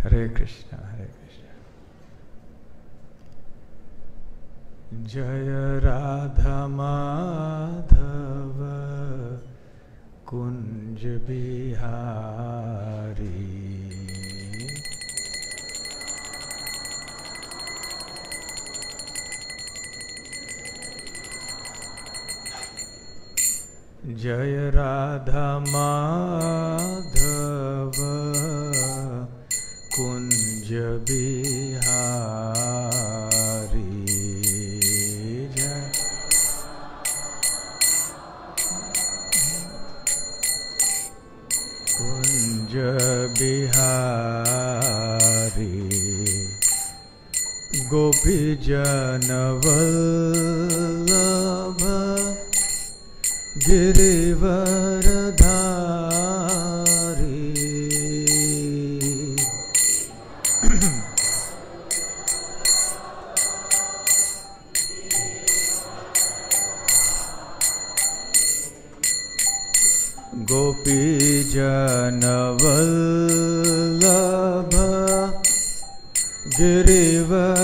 हरे कृष्ण हरे कृष्ण। जय राधा माधव कुंज बिहारी, जय राधा माधव कुंज बिहारी, जय कुंज बिहारी। गोपी जन वल्लभ गिरिवरधारी, गोपी जन वल्लभ गिरिवरधारी।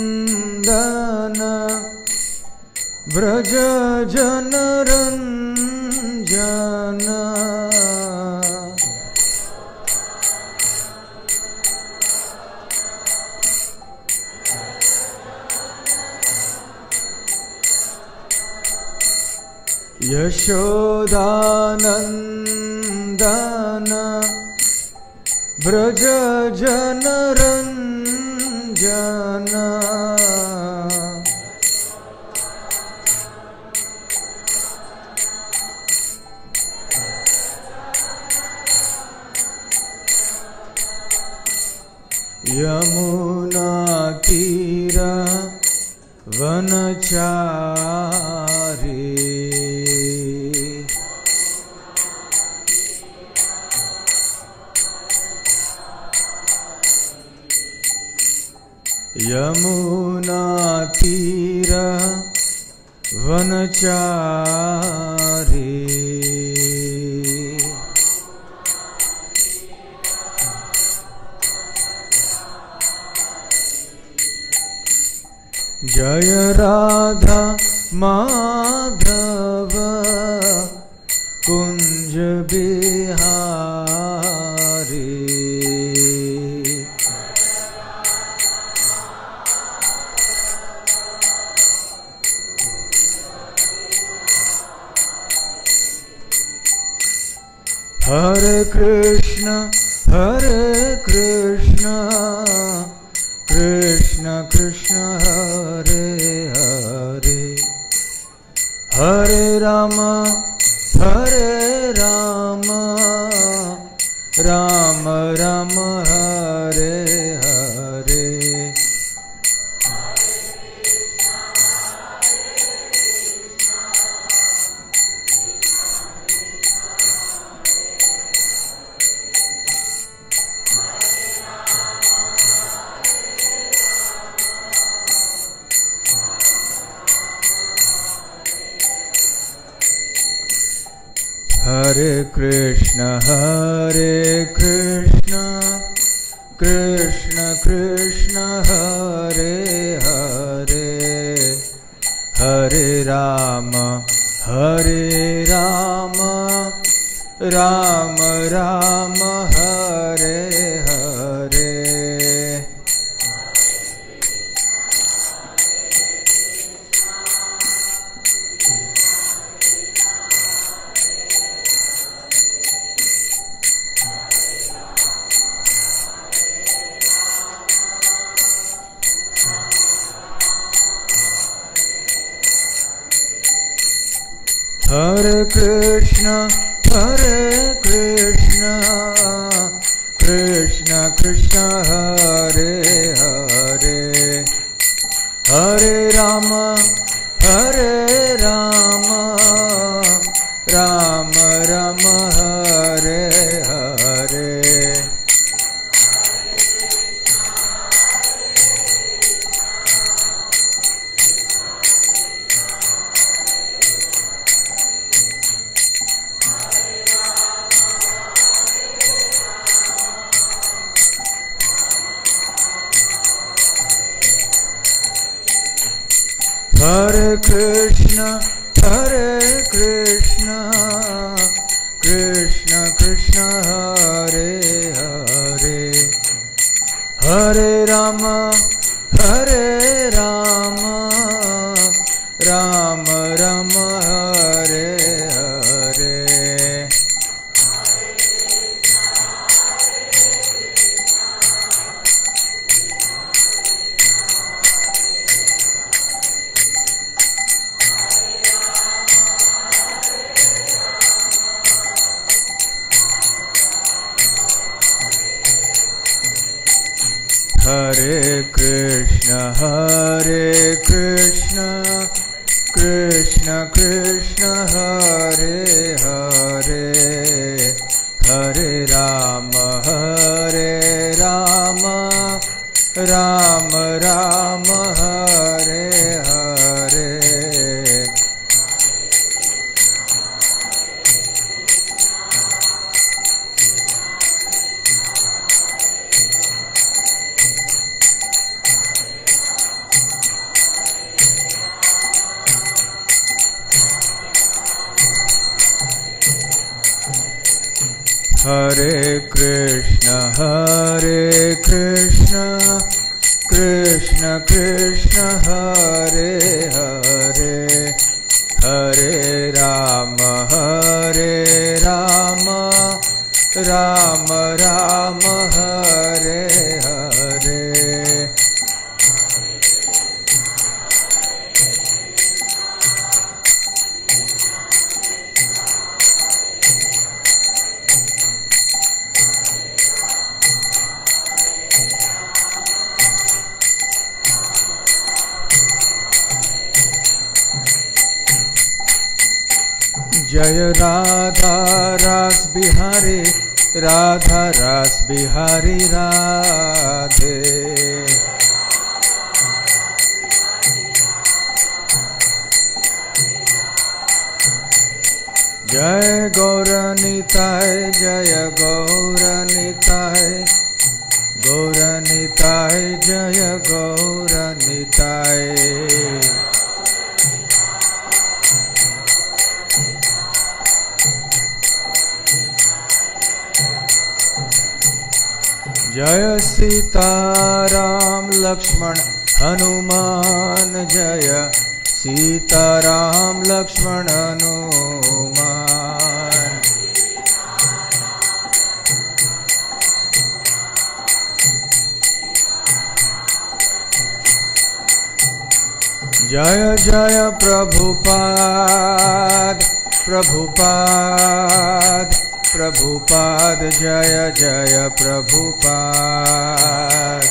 यशोदानंदन व्रज जनरंजन, यशोदानंदन व्रज जनरंजन। यमुना तीर वनचारी, यमुना तीर वनचारी। जय राधा माधव कुंज बिहारी, हरे कृष्ण कृष्ण कृष्ण हरे हरे, हरे राम राम राम हरे हरे। हरे कृष्ण कृष्ण कृष्ण हरे हरे, हरे राम राम राम हरे हरे। हरे कृष्ण कृष्ण कृष्ण हरे हरे, हरे राम राम राम हरे हरे। कृष्ण कृष्ण कृष्ण हरे हरे, हरे राम राम राम हरे हरे। हरे कृष्ण कृष्ण कृष्ण हरे हरे, हरे राम राम राम हरे हरे। हरे कृष्ण कृष्ण कृष्ण हरे हरे, हरे राम राम राम हरे हरे। जय राधा रास बिहारी राधा रास बिहारी राधे, जय गौरनिताय जय गौरनिताय, गौरनिताय जय गौरनिताय। जय सीताराम लक्ष्मण हनुमान, जय सीताराम लक्ष्मण हनुमान। जय जय प्रभुपाद प्रभुपाद प्रभुपाद, जय जय प्रभुपाद।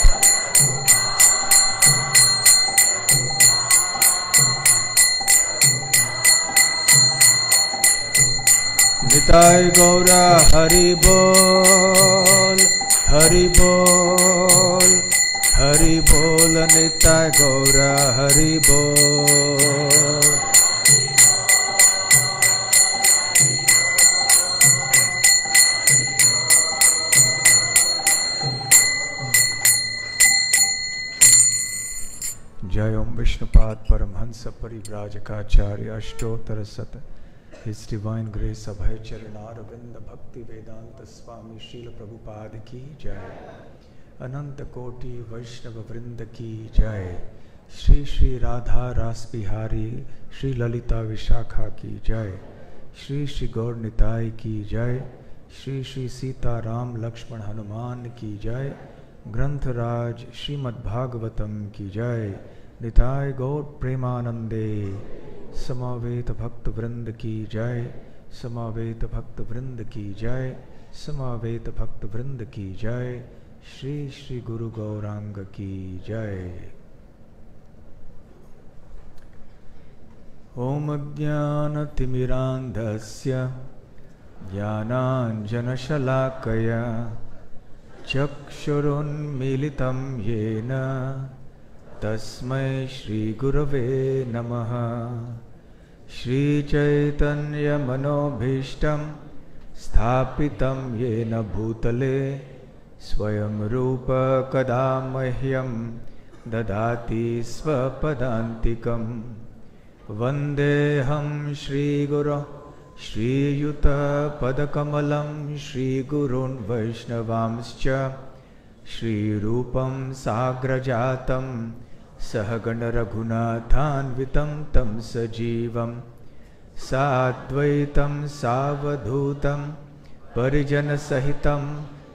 निताय गौरा हरि बोल हरि बोल हरि बोल, निताय गौरा हरि बोल। जय ओम विष्णुपाद परमहंस परिव्राजकाचार्य अष्टोत्तर शत His Divine Grace अभय चरणारविंद भक्ति वेदांत स्वामी श्रील प्रभुपाद की जय, अनंत कोटि वैष्णव वृंद की जय। श्री श्री राधा रास बिहारी श्री ललिता विशाखा की जय, श्री श्री गौर निताय की जय, श्री श्री सीताराम लक्ष्मण हनुमान की जय, ग्रंथराज श्रीमद्भागवतम की जय। निताय गौर प्रेमानंदे, समावेत भक्त वृंद की जय, समावेत भक्त वृंद की जय, समावेत भक्त वृंद की जय। श्री श्री गुरु गौरांग की जय। ओम ज्ञानतिमिरान्धस्य ज्ञानाञ्जनशलाकया चक्षुरुन्मीलितं येन तस्मै श्रीगुरवे नमः। श्रीचैतन्यमनोभीष्टं स्थापितं येन भूतले स्वयं रूप कदा मह्यं ददाति स्वपदान्तिकम्। वन्देऽहं श्रीगुरो श्रीयुतपदकमलं श्रीगुरून् वैष्णवांश्च श्रीरूपं साग्रजातं सहगणरघुनाथान्वितं तं सजीवं साद्वैतं सावधूतं परिजनसहितं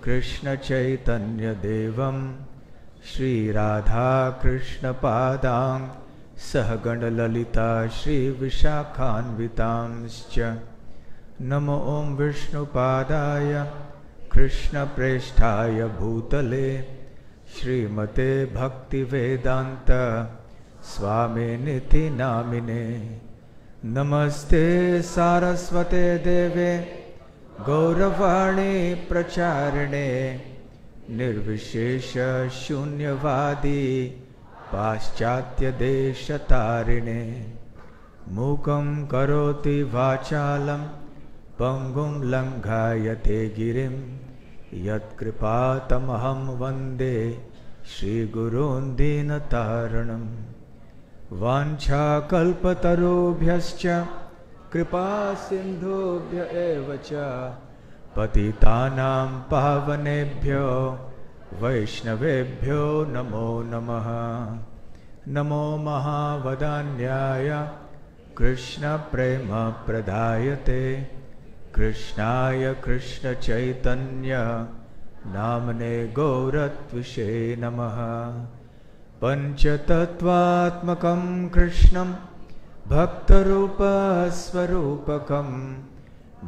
कृष्णचैतन्यदेवं श्रीराधाकृष्णपादां सहगणललिता श्रीविशाखान्वितांश्च नमो ॐ विष्णुपादाय कृष्णप्रेष्ठाय भूतले श्रीमते भक्तिवेदान्त स्वामिनिति नामिने नमस्ते सारस्वते देवे गौरवाणी प्रचारिणे निर्विशेष शून्यवादी पाश्चात्यदेशतारिणे मूकं करोति वाचालं पंगुं लङ्घयते गिरिं यत्कृपातमहं वन्दे श्रीगुरून् दीनतारिणं वाञ्छाकल्पतरुभ्यश्च कृपासिन्धुभ्य एव च पतितानां पावनेभ्यो वैष्णवेभ्यो नमो नमः। नमो महावदान्याय कृष्णप्रेमप्रदायते कृष्णाय कृष्णचैतन्य नामने गौरत्विषे नमः। पञ्चतत्त्वात्मकं कृष्णं भक्तरूपस्वरूपकं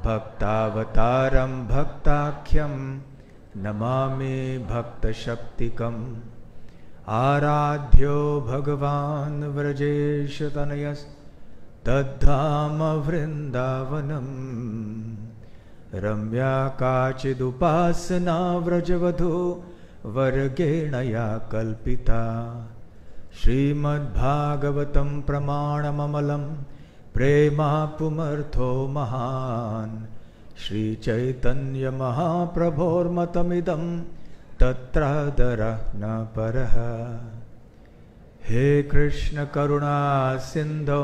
भक्तावतारं भक्ताख्यं नमामि भक्तशक्तिकम् आराध्यो भगवान् व्रजेशतनयस्तद्धाम वृन्दावनम् रम्या काचिदुपासना व्रजवधू वर्गेण या कल्पिता श्रीमद्भागवतं प्रमाणममलं प्रेमापुमर्थो महान् श्रीचैतन्यमहाप्रभोर्मतमिदं तत्रादरः न परः। हे कृष्ण करुणा सिन्धो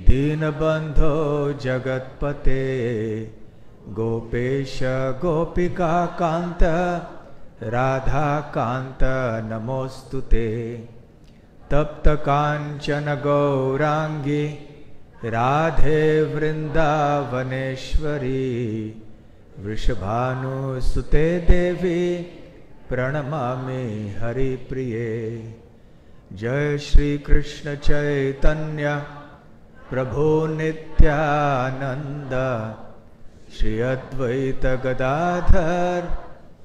दीनबन्धो जगत्पते गोपेश गोपिका कान्त राधा कान्त नमोस्तुते तप्त कांचन गौरांगी राधे वृंदावनेश्वरी वृषभानुसुते देवी प्रणमामि हरिप्रिये। जय श्री कृष्ण चैतन्य प्रभु नित्यानंद श्री अद्वैत गदाधर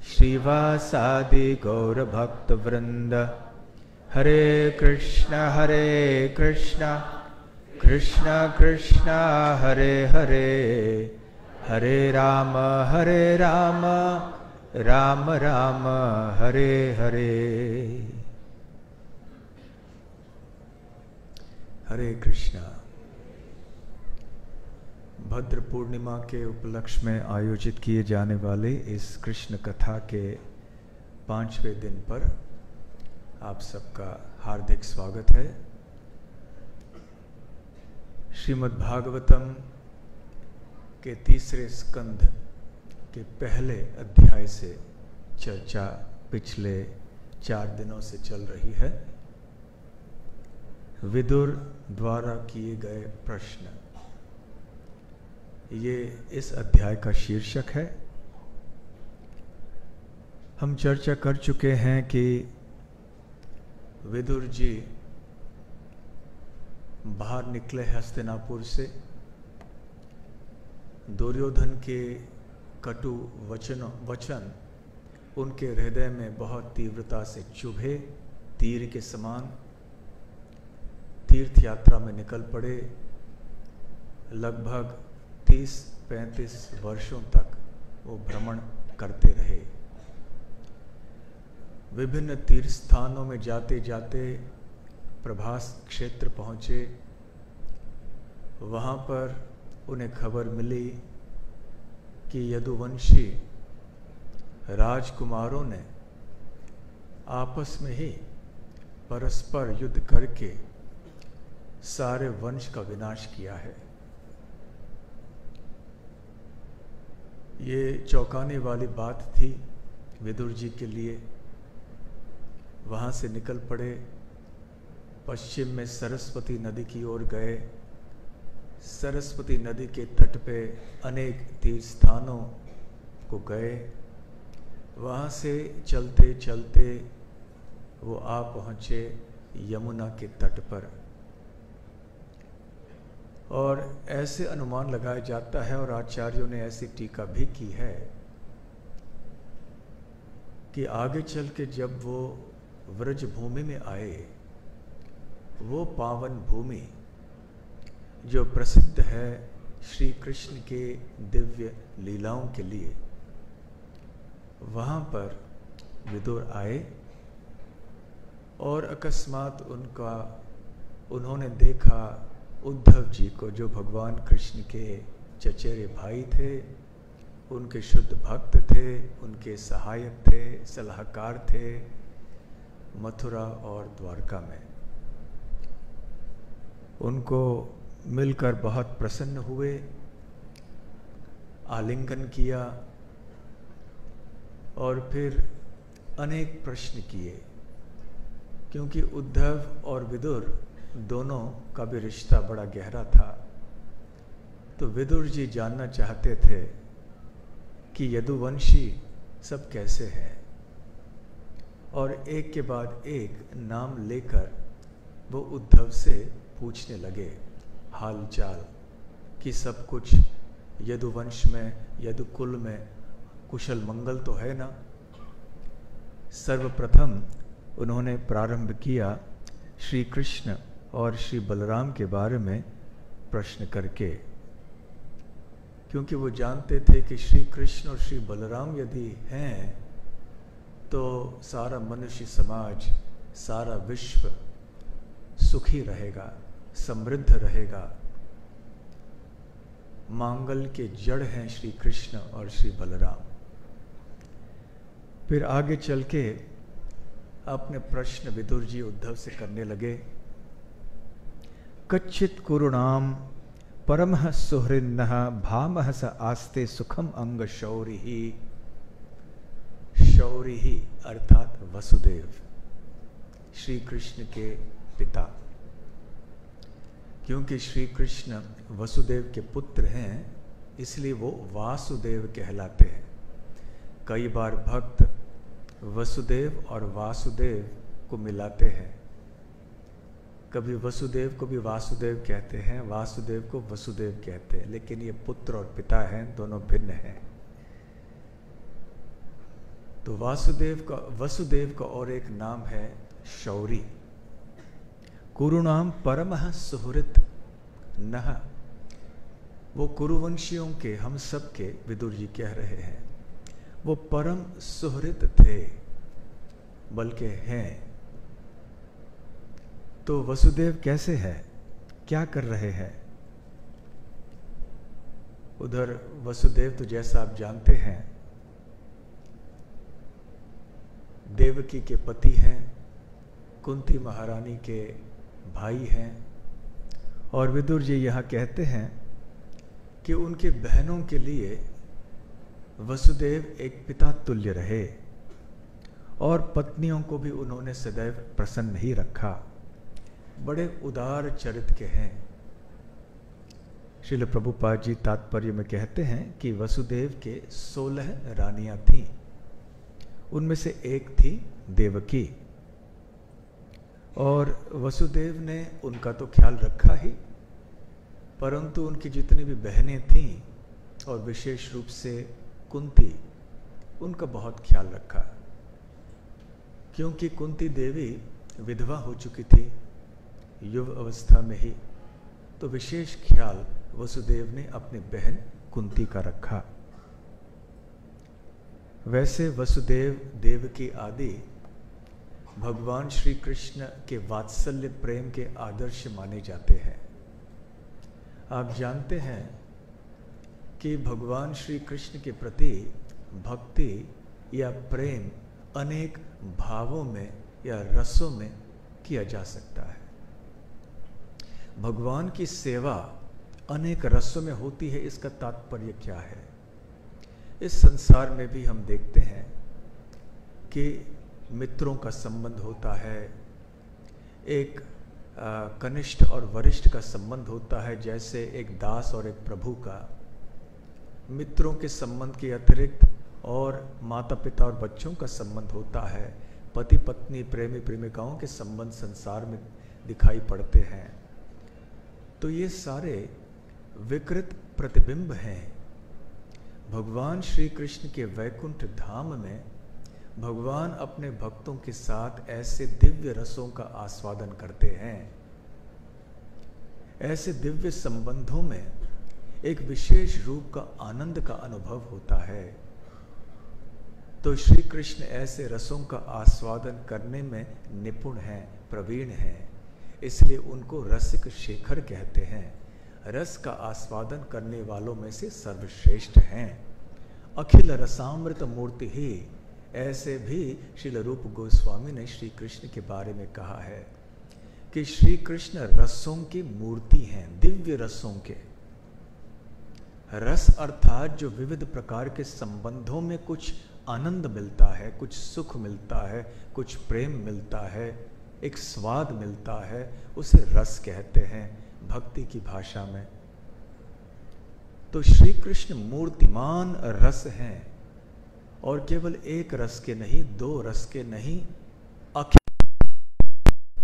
श्रीवासादि गौर भक्त वृंद। हरे कृष्ण कृष्ण कृष्ण हरे हरे हरे राम राम राम हरे हरे। हरे कृष्णा। भद्र पूर्णिमा के उपलक्ष्य में आयोजित किए जाने वाले इस कृष्ण कथा के 5वें दिन पर आप सबका हार्दिक स्वागत है। श्रीमद् भागवतम के 3रे स्कंध के पहले अध्याय से चर्चा पिछले 4 दिनों से चल रही है। विदुर द्वारा किए गए प्रश्न, ये इस अध्याय का शीर्षक है। हम चर्चा कर चुके हैं कि विदुर जी बाहर निकले हस्तिनापुर से। दुर्योधन के कटु वचन उनके हृदय में बहुत तीव्रता से चुभे, तीर के समान। तीर्थ यात्रा में निकल पड़े। लगभग 30-35 वर्षों तक वो भ्रमण करते रहे। विभिन्न तीर्थ स्थानों में जाते जाते प्रभास क्षेत्र पहुँचे। वहाँ पर उन्हें खबर मिली कि यदुवंशी राजकुमारों ने आपस में ही परस्पर युद्ध करके सारे वंश का विनाश किया है। ये चौंकाने वाली बात थी विदुर जी के लिए। वहाँ से निकल पड़े, पश्चिम में सरस्वती नदी की ओर गए। सरस्वती नदी के तट पे अनेक तीर्थ स्थानों को गए। वहाँ से चलते चलते वो आ पहुँचे यमुना के तट पर। और ऐसे अनुमान लगाया जाता है और आचार्यों ने ऐसी टीका भी की है कि आगे चल के जब वो व्रज भूमि में आए, वो पावन भूमि जो प्रसिद्ध है श्री कृष्ण के दिव्य लीलाओं के लिए, वहाँ पर विदुर आए और अकस्मात उन्होंने देखा उद्धव जी को, जो भगवान कृष्ण के चचेरे भाई थे, उनके शुद्ध भक्त थे, उनके सहायक थे, सलाहकार थे मथुरा और द्वारका में। उनको मिलकर बहुत प्रसन्न हुए, आलिंगन किया और फिर अनेक प्रश्न किए, क्योंकि उद्धव और विदुर दोनों का भी रिश्ता बड़ा गहरा था। तो विदुर जी जानना चाहते थे कि यदुवंशी सब कैसे हैं, और एक के बाद एक नाम लेकर वो उद्धव से पूछने लगे हाल चाल कि सब कुछ यदुवंश में, यदुकुल में कुशल मंगल तो है ना। सर्वप्रथम उन्होंने प्रारंभ किया श्री कृष्ण और श्री बलराम के बारे में प्रश्न करके, क्योंकि वो जानते थे कि श्री कृष्ण और श्री बलराम यदि हैं तो सारा मनुष्य समाज, सारा विश्व सुखी रहेगा, समृद्ध रहेगा। मांगल्य के जड़ हैं श्री कृष्ण और श्री बलराम। फिर आगे चल के अपने प्रश्न विदुर जी उद्धव से करने लगे। कच्चित कुरुणाम परमः सुहृन्नः भामः स आस्ते सुखम अंग शौरिहि। शौरिहि अर्थात वसुदेव, श्री कृष्ण के पिता। क्योंकि श्री कृष्ण वसुदेव के पुत्र हैं, इसलिए वो वासुदेव कहलाते हैं। कई बार भक्त वसुदेव और वासुदेव को मिलाते हैं, कभी वसुदेव को भी वासुदेव कहते हैं, वासुदेव को वसुदेव कहते हैं, लेकिन ये पुत्र और पिता हैं, दोनों भिन्न हैं। तो वसुदेव का और एक नाम है शौरी। कुरुणाम परमः सुहृत नः, वो कुरुवंशियों के, हम सब के विदुर जी कह रहे हैं, वो परम सुहृत थे, बल्कि हैं। तो वसुदेव कैसे है, क्या कर रहे हैं? उधर वसुदेव तो जैसा आप जानते हैं देवकी के पति हैं, कुंती महारानी के भाई हैं, और विदुर जी यहाँ कहते हैं कि उनके बहनों के लिए वसुदेव एक पिता तुल्य रहे और पत्नियों को भी उन्होंने सदैव प्रसन्न ही रखा। बड़े उदार चरित्र के हैं। श्रील प्रभुपाद जी तात्पर्य में कहते हैं कि वसुदेव के 16 रानियां थीं, उनमें से एक थी देवकी, और वसुदेव ने उनका तो ख्याल रखा ही, परंतु उनकी जितनी भी बहनें थीं और विशेष रूप से कुंती, उनका बहुत ख्याल रखा। क्योंकि कुंती देवी विधवा हो चुकी थी युव अवस्था में ही, तो विशेष ख्याल वसुदेव ने अपनी बहन कुंती का रखा। वैसे वसुदेव, देवकी आदि भगवान श्री कृष्ण के वात्सल्य प्रेम के आदर्श माने जाते हैं। आप जानते हैं कि भगवान श्री कृष्ण के प्रति भक्ति या प्रेम अनेक भावों में या रसों में किया जा सकता है। भगवान की सेवा अनेक रसों में होती है, इसका तात्पर्य क्या है? इस संसार में भी हम देखते हैं कि मित्रों का संबंध होता है, एक कनिष्ठ और वरिष्ठ का संबंध होता है, जैसे एक दास और एक प्रभु का। मित्रों के संबंध के अतिरिक्त और माता पिता और बच्चों का संबंध होता है, पति पत्नी प्रेमी प्रेमिकाओं के संबंध संसार में दिखाई पड़ते हैं। तो ये सारे विकृत प्रतिबिंब हैं। भगवान श्री कृष्ण के वैकुंठ धाम में भगवान अपने भक्तों के साथ ऐसे दिव्य रसों का आस्वादन करते हैं। ऐसे दिव्य संबंधों में एक विशेष रूप का आनंद का अनुभव होता है। तो श्री कृष्ण ऐसे रसों का आस्वादन करने में निपुण हैं, प्रवीण हैं, इसलिए उनको रसिक शेखर कहते हैं। रस का आस्वादन करने वालों में से सर्वश्रेष्ठ हैं। अखिल रसामृत मूर्ति ही, ऐसे भी श्रील रूप गोस्वामी ने श्री कृष्ण के बारे में कहा है कि श्री कृष्ण रसों की मूर्ति हैं, दिव्य रसों के। रस अर्थात जो विविध प्रकार के संबंधों में कुछ आनंद मिलता है, कुछ सुख मिलता है, कुछ प्रेम मिलता है, एक स्वाद मिलता है, उसे रस कहते हैं भक्ति की भाषा में। तो श्री कृष्ण मूर्तिमान रस हैं, और केवल एक रस के नहीं, दो रस के नहीं,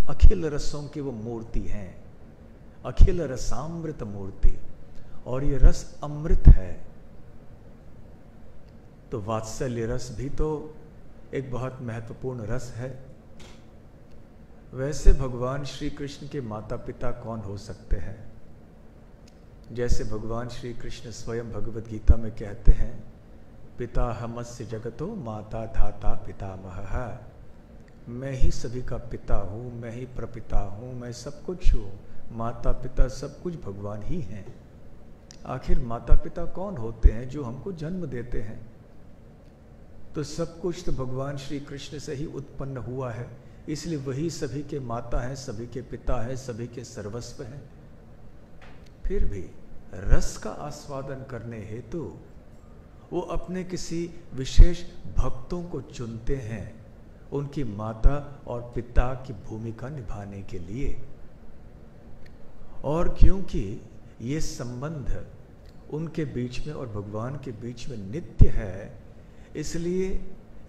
अखिल रसों की वो मूर्ति हैं, अखिल रसामृत मूर्ति। और ये रस अमृत है। तो वात्सल्य रस भी तो एक बहुत महत्वपूर्ण रस है। वैसे भगवान श्री कृष्ण के माता पिता कौन हो सकते हैं? जैसे भगवान श्री कृष्ण स्वयं भगवद गीता में कहते हैं, पिता हमस्य जगतो माता धाता पितामहः। मैं ही सभी का पिता हूँ, मैं ही प्रपिता हूँ, मैं सब कुछ हूँ। माता पिता सब कुछ भगवान ही हैं। आखिर माता पिता कौन होते हैं? जो हमको जन्म देते हैं। तो सब कुछ तो भगवान श्री कृष्ण से ही उत्पन्न हुआ है, इसलिए वही सभी के माता हैं, सभी के पिता हैं, सभी के सर्वस्व हैं। फिर भी रस का आस्वादन करने हेतु वो अपने किसी विशेष भक्तों को चुनते हैं, उनकी माता और पिता की भूमिका निभाने के लिए। और क्योंकि ये संबंध उनके बीच में और भगवान के बीच में नित्य है, इसलिए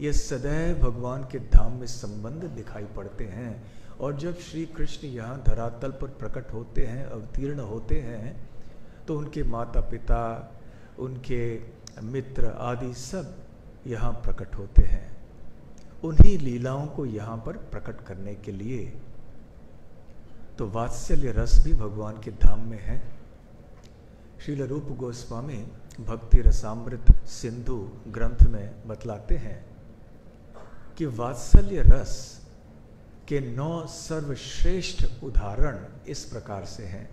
ये सदैव भगवान के धाम में संबंध दिखाई पड़ते हैं। और जब श्री कृष्ण यहाँ धरातल पर प्रकट होते हैं, अवतीर्ण होते हैं, तो उनके माता पिता, उनके मित्र आदि सब यहाँ प्रकट होते हैं, उन्हीं लीलाओं को यहाँ पर प्रकट करने के लिए। तो वात्सल्य रस भी भगवान के धाम में है। श्रील रूप गोस्वामी भक्ति रसामृत सिंधु ग्रंथ में बतलाते हैं कि वात्सल्य रस के 9 सर्वश्रेष्ठ उदाहरण इस प्रकार से हैं।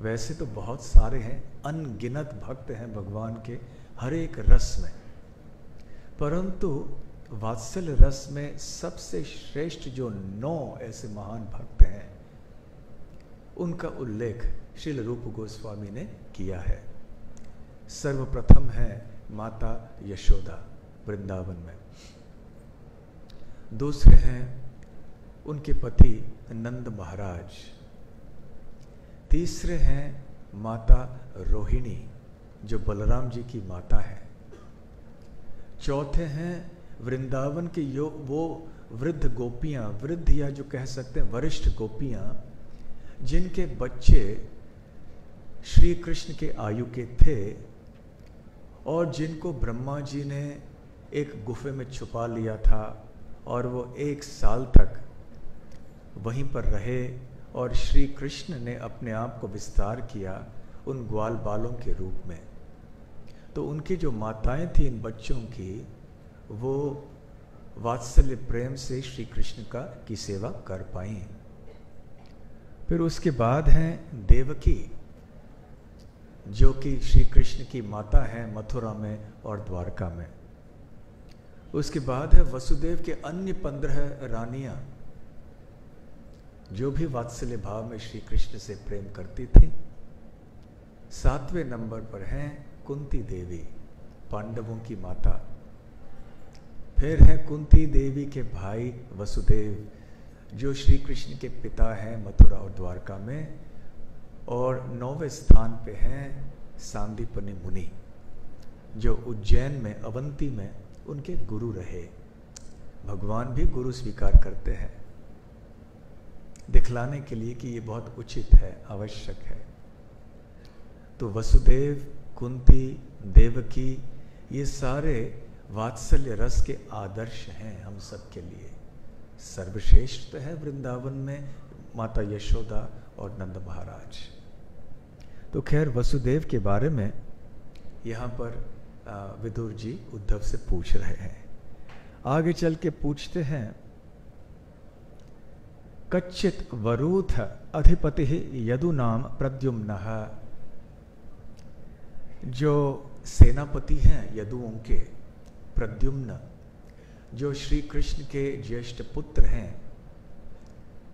वैसे तो बहुत सारे हैं, अनगिनत भक्त हैं भगवान के हर एक रस में, परंतु वात्सल्य रस में सबसे श्रेष्ठ जो 9 ऐसे महान भक्त हैं, उनका उल्लेख श्रील रूप गोस्वामी ने किया है। सर्वप्रथम है माता यशोदा वृंदावन में, दूसरे हैं उनके पति नंद महाराज, तीसरे हैं माता रोहिणी जो बलराम जी की माता है, चौथे हैं वृंदावन के वो वृद्ध गोपियां, वृद्ध या जो कह सकते हैं वरिष्ठ गोपियां, जिनके बच्चे श्री कृष्ण के आयु के थे और जिनको ब्रह्मा जी ने एक गुफे में छुपा लिया था और वो 1 साल तक वहीं पर रहे और श्री कृष्ण ने अपने आप को विस्तार किया उन ग्वाल बालों के रूप में। तो उनकी जो माताएं थी इन बच्चों की, वो वात्सल्य प्रेम से श्री कृष्ण की सेवा कर पाई। फिर उसके बाद हैं देवकी जो कि श्री कृष्ण की माता है मथुरा में और द्वारका में। उसके बाद है वसुदेव के अन्य 15 रानियां जो भी वात्सल्य भाव में श्री कृष्ण से प्रेम करती थी। 7वें नंबर पर हैं कुंती देवी, पांडवों की माता। फिर है कुंती देवी के भाई वसुदेव, जो श्री कृष्ण के पिता हैं मथुरा और द्वारका में। और 9वें स्थान पे हैं सांदीपनि मुनि, जो उज्जैन में अवंती में उनके गुरु रहे। भगवान भी गुरु स्वीकार करते हैं, दिखलाने के लिए कि ये बहुत उचित है, आवश्यक है। तो वसुदेव, कुंती, देवकी, ये सारे वात्सल्य रस के आदर्श हैं हम सब के लिए। सर्वश्रेष्ठ है वृंदावन में माता यशोदा और नंद महाराज। तो खैर वसुदेव के बारे में यहाँ पर विदुर जी उद्धव से पूछ रहे हैं। आगे चल के पूछते हैं, कच्चित वरूथ अधिपति यदुनाम प्रद्युम्नः, जो सेनापति हैं यदुओं के, प्रद्युम्न, जो श्री कृष्ण के ज्येष्ठ पुत्र हैं।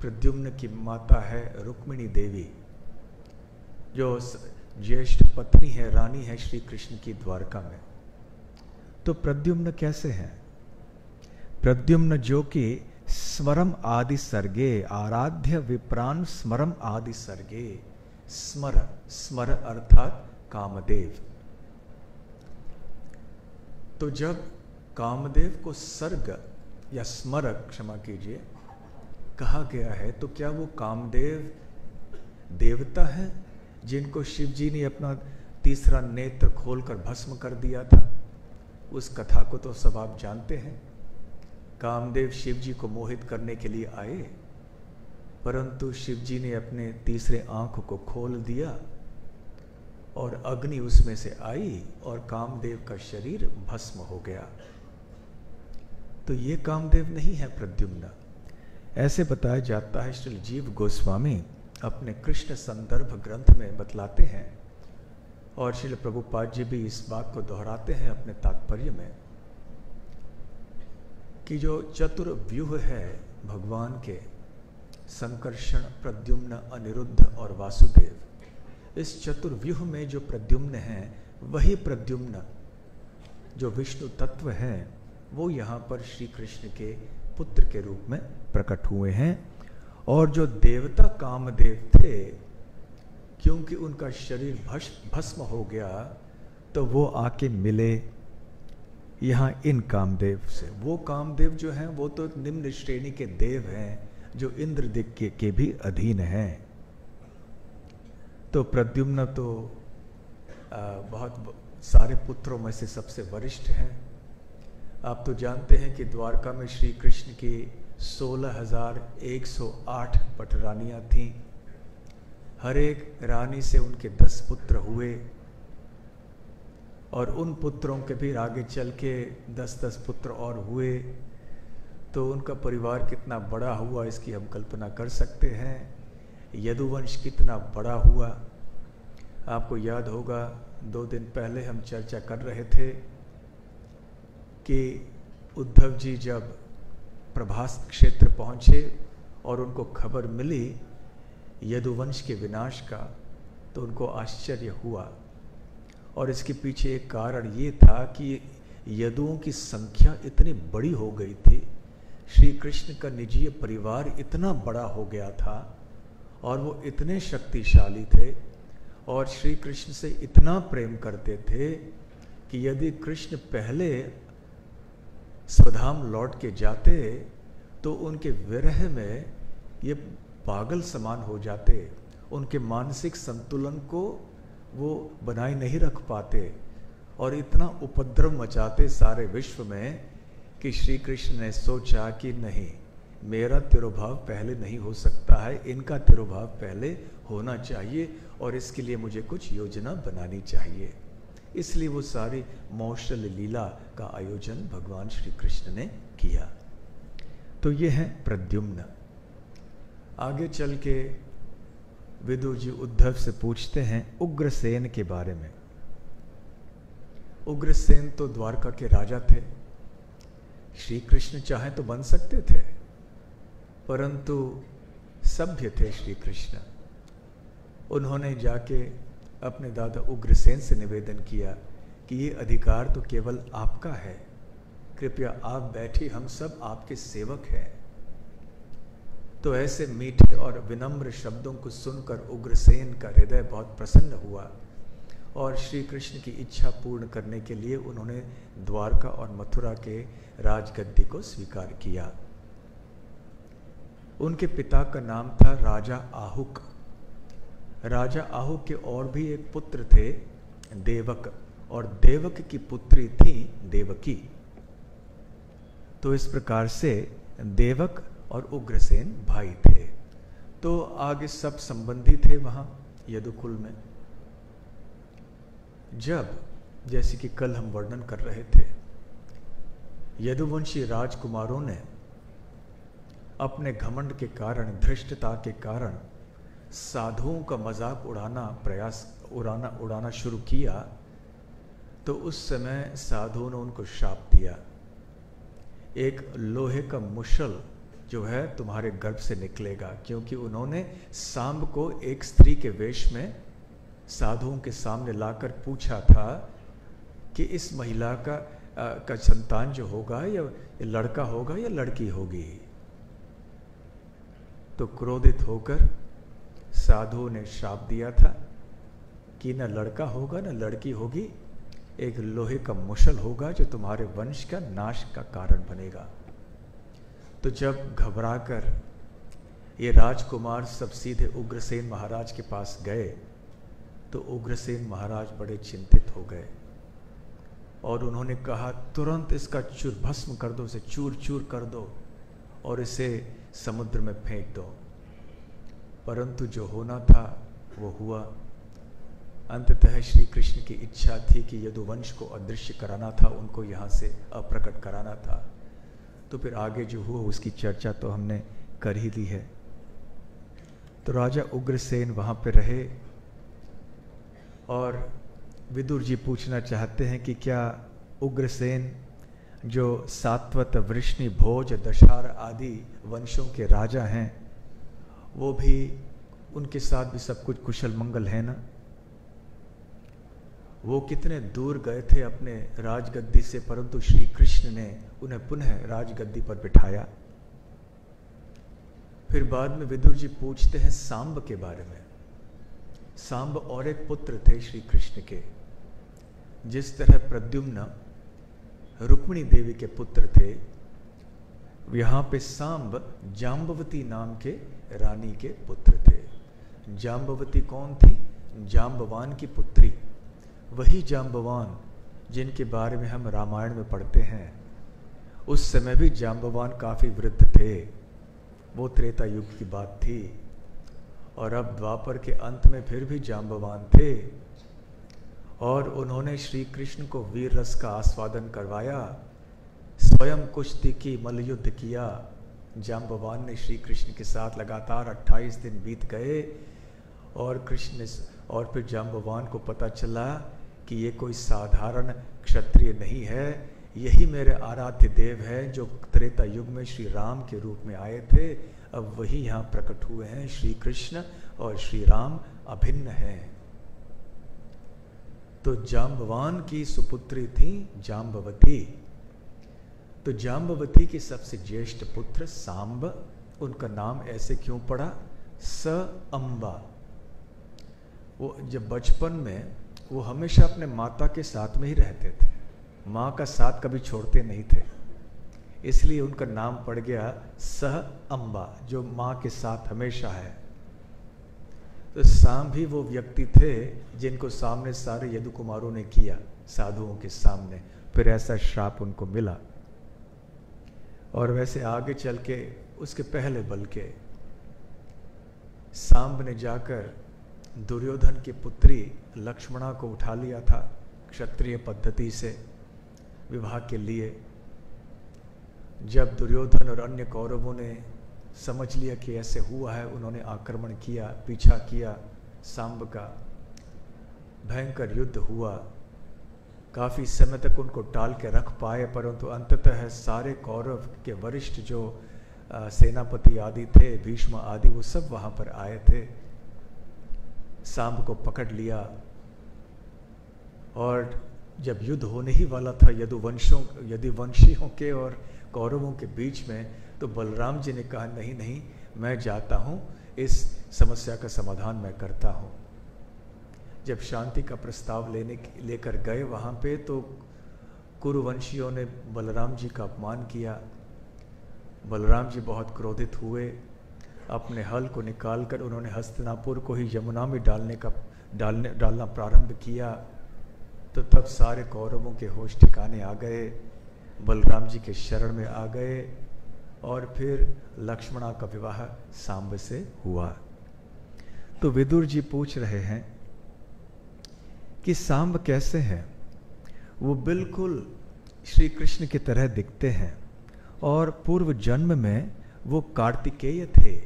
प्रद्युम्न की माता है रुक्मिणी देवी, जो ज्येष्ठ पत्नी है, रानी है श्री कृष्ण की द्वारका में। तो प्रद्युम्न कैसे हैं? प्रद्युम्न जो कि स्मरम आदि सर्गे, आराध्य विप्रान स्मरम आदि सर्गे, स्मर, स्मर अर्थात कामदेव। तो जब कामदेव को सर्ग या स्मर, क्षमा कीजिए, कहा गया है, तो क्या वो कामदेव देवता है जिनको शिव जी ने अपना तीसरा नेत्र खोलकर भस्म कर दिया था? उस कथा को तो सब आप जानते हैं। कामदेव शिव जी को मोहित करने के लिए आए, परंतु शिव जी ने अपने तीसरे आंख को खोल दिया और अग्नि उसमें से आई और कामदेव का शरीर भस्म हो गया। तो ये कामदेव नहीं है प्रद्युम्न, ऐसे बताया जाता है। श्री जीव गोस्वामी अपने कृष्ण संदर्भ ग्रंथ में बतलाते हैं, और श्री प्रभुपाद जी भी इस बात को दोहराते हैं अपने तात्पर्य में, कि जो चतुर्व्यूह है भगवान के, संकर्षण, प्रद्युम्न, अनिरुद्ध और वासुदेव, इस चतुर्व्यूह में जो प्रद्युम्न है, वही प्रद्युम्न जो विष्णु तत्व है, वो यहाँ पर श्री कृष्ण के पुत्र के रूप में प्रकट हुए हैं। और जो देवता कामदेव थे, क्योंकि उनका शरीर भस्म हो गया, तो वो आके मिले यहाँ इन कामदेव से। वो कामदेव जो हैं वो तो निम्न श्रेणी के देव हैं, जो इंद्रदिक के भी अधीन हैं। तो प्रद्युम्न तो बहुत सारे पुत्रों में से सबसे वरिष्ठ हैं। आप तो जानते हैं कि द्वारका में श्री कृष्ण की 16,108 पटरानियाँ थीं। हर एक रानी से उनके 10 पुत्र हुए, और उन पुत्रों के भी आगे चल के 10-10 पुत्र और हुए। तो उनका परिवार कितना बड़ा हुआ, इसकी हम कल्पना कर सकते हैं। यदुवंश कितना बड़ा हुआ। आपको याद होगा 2 दिन पहले हम चर्चा कर रहे थे कि उद्धव जी जब प्रभास क्षेत्र पहुँचे और उनको खबर मिली यदुवंश के विनाश का, तो उनको आश्चर्य हुआ। और इसके पीछे एक कारण ये था कि यदुओं की संख्या इतनी बड़ी हो गई थी, श्री कृष्ण का निजीय परिवार इतना बड़ा हो गया था, और वो इतने शक्तिशाली थे और श्री कृष्ण से इतना प्रेम करते थे कि यदि कृष्ण पहले स्वधाम लौट के जाते तो उनके विरह में ये पागल समान हो जाते। उनके मानसिक संतुलन को वो बनाए नहीं रख पाते और इतना उपद्रव मचाते सारे विश्व में कि श्री कृष्ण ने सोचा कि नहीं, मेरा तिरोभाव पहले नहीं हो सकता है, इनका तिरोभाव पहले होना चाहिए, और इसके लिए मुझे कुछ योजना बनानी चाहिए। इसलिए वो सारी मौशल लीला का आयोजन भगवान श्री कृष्ण ने किया। तो ये है प्रद्युम्न। आगे चल के विदुर जी उद्धव से पूछते हैं उग्रसेन के बारे में। उग्रसेन तो द्वारका के राजा थे। श्री कृष्ण चाहे तो बन सकते थे, परंतु सभ्य थे श्री कृष्ण। उन्होंने जाके अपने दादा उग्रसेन से निवेदन किया कि ये अधिकार तो केवल आपका है, कृपया आप बैठिए, हम सब आपके सेवक हैं। तो ऐसे मीठे और विनम्र शब्दों को सुनकर उग्रसेन का हृदय बहुत प्रसन्न हुआ और श्री कृष्ण की इच्छा पूर्ण करने के लिए उन्होंने द्वारका और मथुरा के राजगद्दी को स्वीकार किया। उनके पिता का नाम था राजा आहुक। राजा आहुक के और भी एक पुत्र थे, देवक, और देवक की पुत्री थी देवकी। तो इस प्रकार से देवक और उग्रसेन भाई थे। तो आगे सब संबंधी थे वहां यदुकुल में। जब, जैसे कि कल हम वर्णन कर रहे थे, यदुवंशी राजकुमारों ने अपने घमंड के कारण, धृष्टता के कारण साधुओं का मजाक उड़ाना शुरू किया, तो उस समय साधुओं ने उनको शाप दिया, एक लोहे का मुशल जो है तुम्हारे गर्भ से निकलेगा। क्योंकि उन्होंने सांब को एक स्त्री के वेश में साधुओं के सामने लाकर पूछा था कि इस महिला का संतान जो होगा या लड़का होगा या लड़की होगी। तो क्रोधित होकर साधुओं ने श्राप दिया था कि न लड़का होगा न लड़की होगी, एक लोहे का मुशल होगा जो तुम्हारे वंश का नाश का कारण बनेगा। तो जब घबराकर ये राजकुमार सब सीधे उग्रसेन महाराज के पास गए, तो उग्रसेन महाराज बड़े चिंतित हो गए और उन्होंने कहा, तुरंत इसका भस्म कर दो, इसे चूर चूर कर दो और इसे समुद्र में फेंक दो। परंतु जो होना था वो हुआ। अंततः श्री कृष्ण की इच्छा थी कि यदुवंश को अदृश्य कराना था, उनको यहाँ से अप्रकट कराना था। तो फिर आगे जो हुआ उसकी चर्चा तो हमने कर ही ली है। तो राजा उग्रसेन वहाँ पे रहे और विदुर जी पूछना चाहते हैं कि क्या उग्रसेन जो सात्वत, वृष्णि, भोज, दशार आदि वंशों के राजा हैं, वो भी, उनके साथ भी सब कुछ कुशल मंगल है ना? वो कितने दूर गए थे अपने राजगद्दी से, परंतु श्री कृष्ण ने उन्हें पुनः राजगद्दी पर बिठाया। फिर बाद में विदुर जी पूछते हैं सांब के बारे में। सांब और एक पुत्र थे श्री कृष्ण के। जिस तरह प्रद्युम्न रुक्मिणी देवी के पुत्र थे, यहाँ पे सांब जाम्बवती नाम के रानी के पुत्र थे। जाम्बवती कौन थी? जाम्बवान की पुत्री। वही जाम्बवान जिनके बारे में हम रामायण में पढ़ते हैं। उस समय भी जाम्बवान काफी वृद्ध थे। वो त्रेता युग की बात थी और अब द्वापर के अंत में फिर भी जाम्बवान थे और उन्होंने श्री कृष्ण को वीर रस का आस्वादन करवाया, स्वयं कुश्ती की, मल्लयुद्ध किया। जाम्बवान ने श्री कृष्ण के साथ लगातार 28 दिन बीत गए और और फिर जाम्बवान को पता चला कि ये कोई साधारण क्षत्रिय नहीं है, यही मेरे आराध्य देव हैं जो त्रेता युग में श्री राम के रूप में आए थे। अब वही यहाँ प्रकट हुए हैं। श्री कृष्ण और श्री राम अभिन्न हैं। तो जाम्बवान की सुपुत्री थी जाम्बवती। तो जाम्बवती के सबसे ज्येष्ठ पुत्र सांब, उनका नाम ऐसे क्यों पड़ा? स अम्बा। वो जब बचपन में वो हमेशा अपने माता के साथ में ही रहते थे, माँ का साथ कभी छोड़ते नहीं थे, इसलिए उनका नाम पड़ गया सह अम्बा, जो माँ के साथ हमेशा है। तो सांब भी वो व्यक्ति थे जिनको सामने सारे यदु कुमारों ने किया, साधुओं के सामने, फिर ऐसा श्राप उनको मिला। और वैसे आगे चल के उसके पहले बल्कि सांब ने जाकर दुर्योधन की पुत्री लक्ष्मणा को उठा लिया था क्षत्रिय पद्धति से विवाह के लिए। जब दुर्योधन और अन्य कौरवों ने समझ लिया कि ऐसे हुआ है, उन्होंने आक्रमण किया, पीछा किया सांब का। भयंकर युद्ध हुआ, काफ़ी समय तक उनको टाल के रख पाए, परंतु अंततः सारे कौरव के वरिष्ठ जो सेनापति आदि थे, भीष्म आदि, वो सब वहाँ पर आए थे। सांब को पकड़ लिया और जब युद्ध होने ही वाला था यदुवंशियों के और कौरवों के बीच में, तो बलराम जी ने कहा नहीं नहीं, मैं जाता हूँ, इस समस्या का समाधान मैं करता हूँ। जब शांति का प्रस्ताव लेकर गए वहाँ पे, तो कुरुवंशियों ने बलराम जी का अपमान किया। बलराम जी बहुत क्रोधित हुए, अपने हल को निकालकर उन्होंने हस्तिनापुर को ही यमुना में डालना प्रारंभ किया। तो तब सारे कौरवों के होश ठिकाने आ गए, बलराम जी के शरण में आ गए और फिर लक्ष्मणा का विवाह सांब से हुआ। तो विदुर जी पूछ रहे हैं कि सांब कैसे हैं? वो बिल्कुल श्री कृष्ण की तरह दिखते हैं और पूर्व जन्म में वो कार्तिकेय थे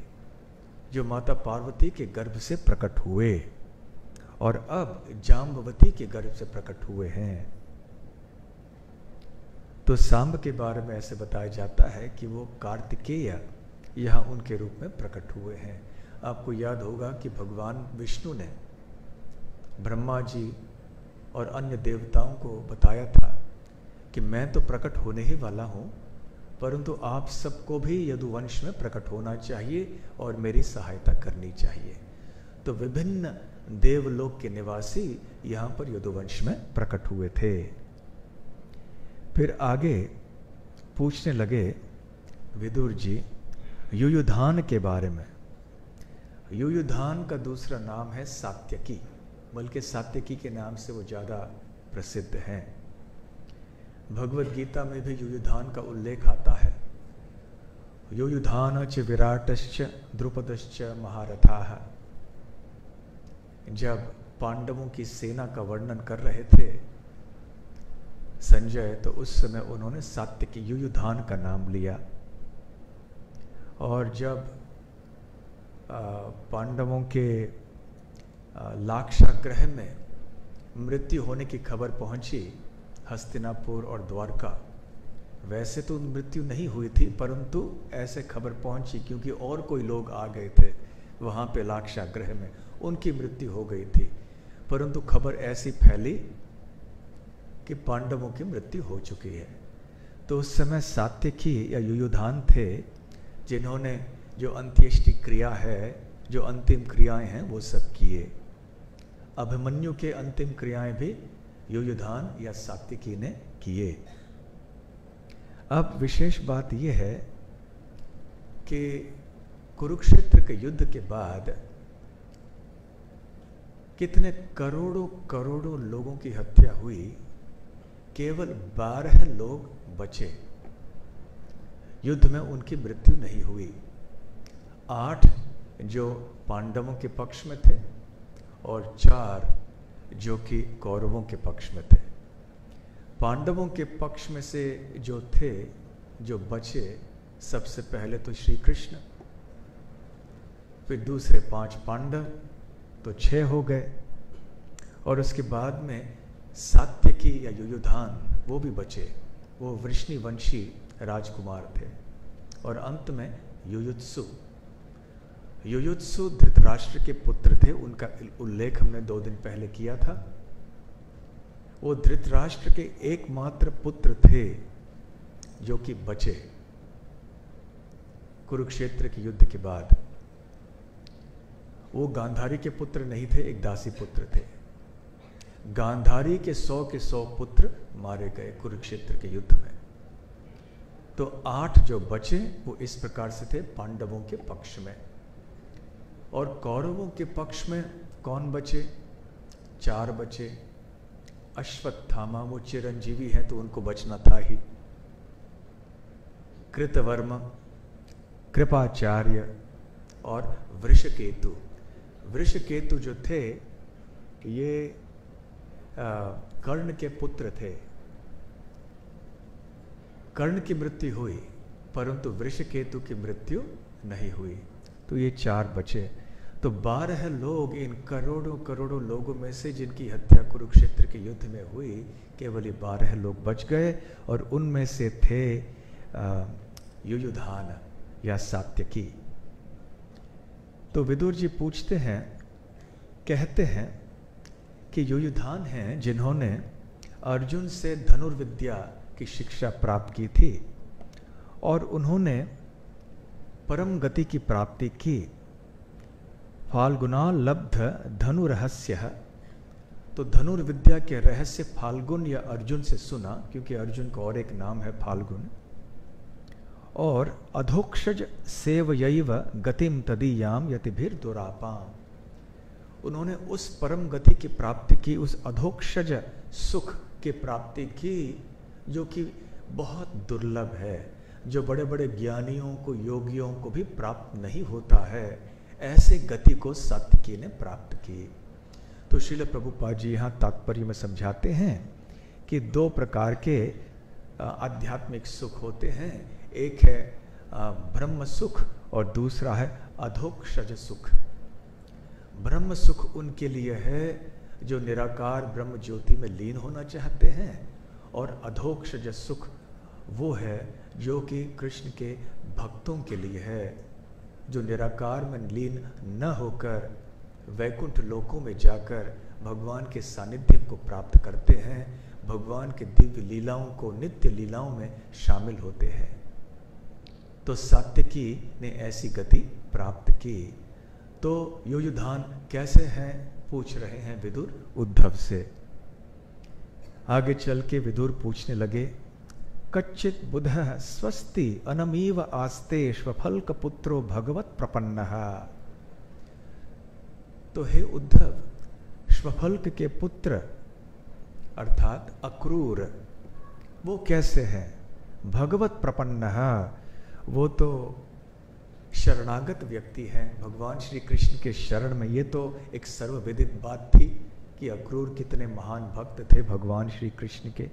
जो माता पार्वती के गर्भ से प्रकट हुए और अब जाम्बवती के गर्भ से प्रकट हुए हैं। तो सांब के बारे में ऐसे बताया जाता है कि वो कार्तिकेय यहाँ उनके रूप में प्रकट हुए हैं। आपको याद होगा कि भगवान विष्णु ने ब्रह्मा जी और अन्य देवताओं को बताया था कि मैं तो प्रकट होने ही वाला हूँ, परंतु आप सबको भी यदुवंश में प्रकट होना चाहिए और मेरी सहायता करनी चाहिए। तो विभिन्न देवलोक के निवासी यहाँ पर यदुवंश में प्रकट हुए थे। फिर आगे पूछने लगे विदुर जी युयुधान के बारे में। युयुधान का दूसरा नाम है सात्यकी, बल्कि सात्यकी के नाम से वो ज़्यादा प्रसिद्ध हैं। भगवद गीता में भी युयुधान का उल्लेख आता है। युयुधान च विराटश्च द्रुपदश्च महारथाः। जब पांडवों की सेना का वर्णन कर रहे थे संजय, तो उस समय उन्होंने सात्यकी युयुधान का नाम लिया। और जब पांडवों के लाक्षागृह में मृत्यु होने की खबर पहुंची हस्तिनापुर और द्वारका, वैसे तो मृत्यु नहीं हुई थी, परंतु ऐसे खबर पहुंची क्योंकि और कोई लोग आ गए थे वहाँ पे लाक्षागृह में, उनकी मृत्यु हो गई थी। परंतु खबर ऐसी फैली कि पांडवों की मृत्यु हो चुकी है। तो उस समय सात्यकी या युयुधान थे जिन्होंने जो अंत्येष्टि क्रिया है, जो अंतिम क्रियाएं हैं, वो सब किए। अभिमन्यु के अंतिम क्रियाएं भी युयुधान या सात्यकी ने किए। अब विशेष बात यह है कि कुरुक्षेत्र के युद्ध के बाद कितने करोड़ों करोड़ों लोगों की हत्या हुई, केवल 12 लोग बचे। युद्ध में उनकी मृत्यु नहीं हुई। 8 जो पांडवों के पक्ष में थे और 4 जो कि कौरवों के पक्ष में थे। पांडवों के पक्ष में से जो थे, जो बचे, सबसे पहले तो श्री कृष्ण, फिर दूसरे 5 पांडव, तो 6 हो गए, और उसके बाद में सात्यकी या युयुधान वो भी बचे, वो वृष्णिवंशी राजकुमार थे। और अंत में युयुत्सु धृतराष्ट्र के पुत्र थे, उनका उल्लेख हमने 2 दिन पहले किया था। वो धृतराष्ट्र के एकमात्र पुत्र थे जो कि बचे कुरुक्षेत्र के युद्ध के बाद। वो गांधारी के पुत्र नहीं थे, एक दासी पुत्र थे। गांधारी के 100 के 100 पुत्र मारे गए कुरुक्षेत्र के युद्ध में। तो 8 जो बचे वो इस प्रकार से थे पांडवों के पक्ष में। और कौरवों के पक्ष में कौन बचे? 4 बचे। अश्वत्थामा, वो चिरंजीवी हैं तो उनको बचना था ही। कृतवर्मा, कृपाचार्य और वृषकेतु। वृषकेतु जो थे ये कर्ण के पुत्र थे। कर्ण की मृत्यु हुई परंतु वृषकेतु की मृत्यु नहीं हुई। तो ये 4 बचे। तो 12 लोग इन करोड़ों करोड़ों लोगों में से जिनकी हत्या कुरुक्षेत्र के युद्ध में हुई, केवल ये 12 लोग बच गए। और उनमें से थे युयुधान। या सात्यकी। तो विदुर जी पूछते हैं, कहते हैं कि युयुधान हैं जिन्होंने अर्जुन से धनुर्विद्या की शिक्षा प्राप्त की थी और उन्होंने परम गति की प्राप्ति की। फाल्गुना लब्ध धनु रहस्य, तो धनुर्विद्या के रहस्य फाल्गुन या अर्जुन से सुना, क्योंकि अर्जुन का और एक नाम है फाल्गुन। और अधोक्षज सेवयैव गतिम तदीयाम यतिभिर दुरापाम, उन्होंने उस परम गति की प्राप्ति की, उस अधोक्षज सुख की प्राप्ति की जो कि बहुत दुर्लभ है, जो बड़े बड़े ज्ञानियों को, योगियों को भी प्राप्त नहीं होता है। ऐसे गति को सात्यकी ने प्राप्त की। तो श्रील प्रभुपाद जी यहाँ तात्पर्य में समझाते हैं कि दो प्रकार के आध्यात्मिक सुख होते हैं, एक है ब्रह्म सुख और दूसरा है अधोक्षज सुख। ब्रह्म सुख उनके लिए है जो निराकार ब्रह्म ज्योति में लीन होना चाहते हैं, और अधोक्षज सुख वो है जो कि कृष्ण के भक्तों के लिए है, जो निराकार में लीन न होकर वैकुंठ लोकों में जाकर भगवान के सानिध्य को प्राप्त करते हैं, भगवान के दिव्य लीलाओं को, नित्य लीलाओं में शामिल होते हैं। तो सात्यकी ने ऐसी गति प्राप्त की। तो युयुधान कैसे हैं, पूछ रहे हैं विदुर उद्धव से। आगे चल के विदुर पूछने लगे, कच्चित बुधः स्वस्ति अनमीव आस्ते श्वफल्क पुत्रो भगवत प्रपन्नः। तो हे उद्धव, श्वफल्क के पुत्र अर्थात अक्रूर वो कैसे हैं? भगवत प्रपन्नः, वो तो शरणागत व्यक्ति हैं भगवान श्री कृष्ण के शरण में। ये तो एक सर्वविदित बात थी कि अक्रूर कितने महान भक्त थे भगवान श्री कृष्ण के,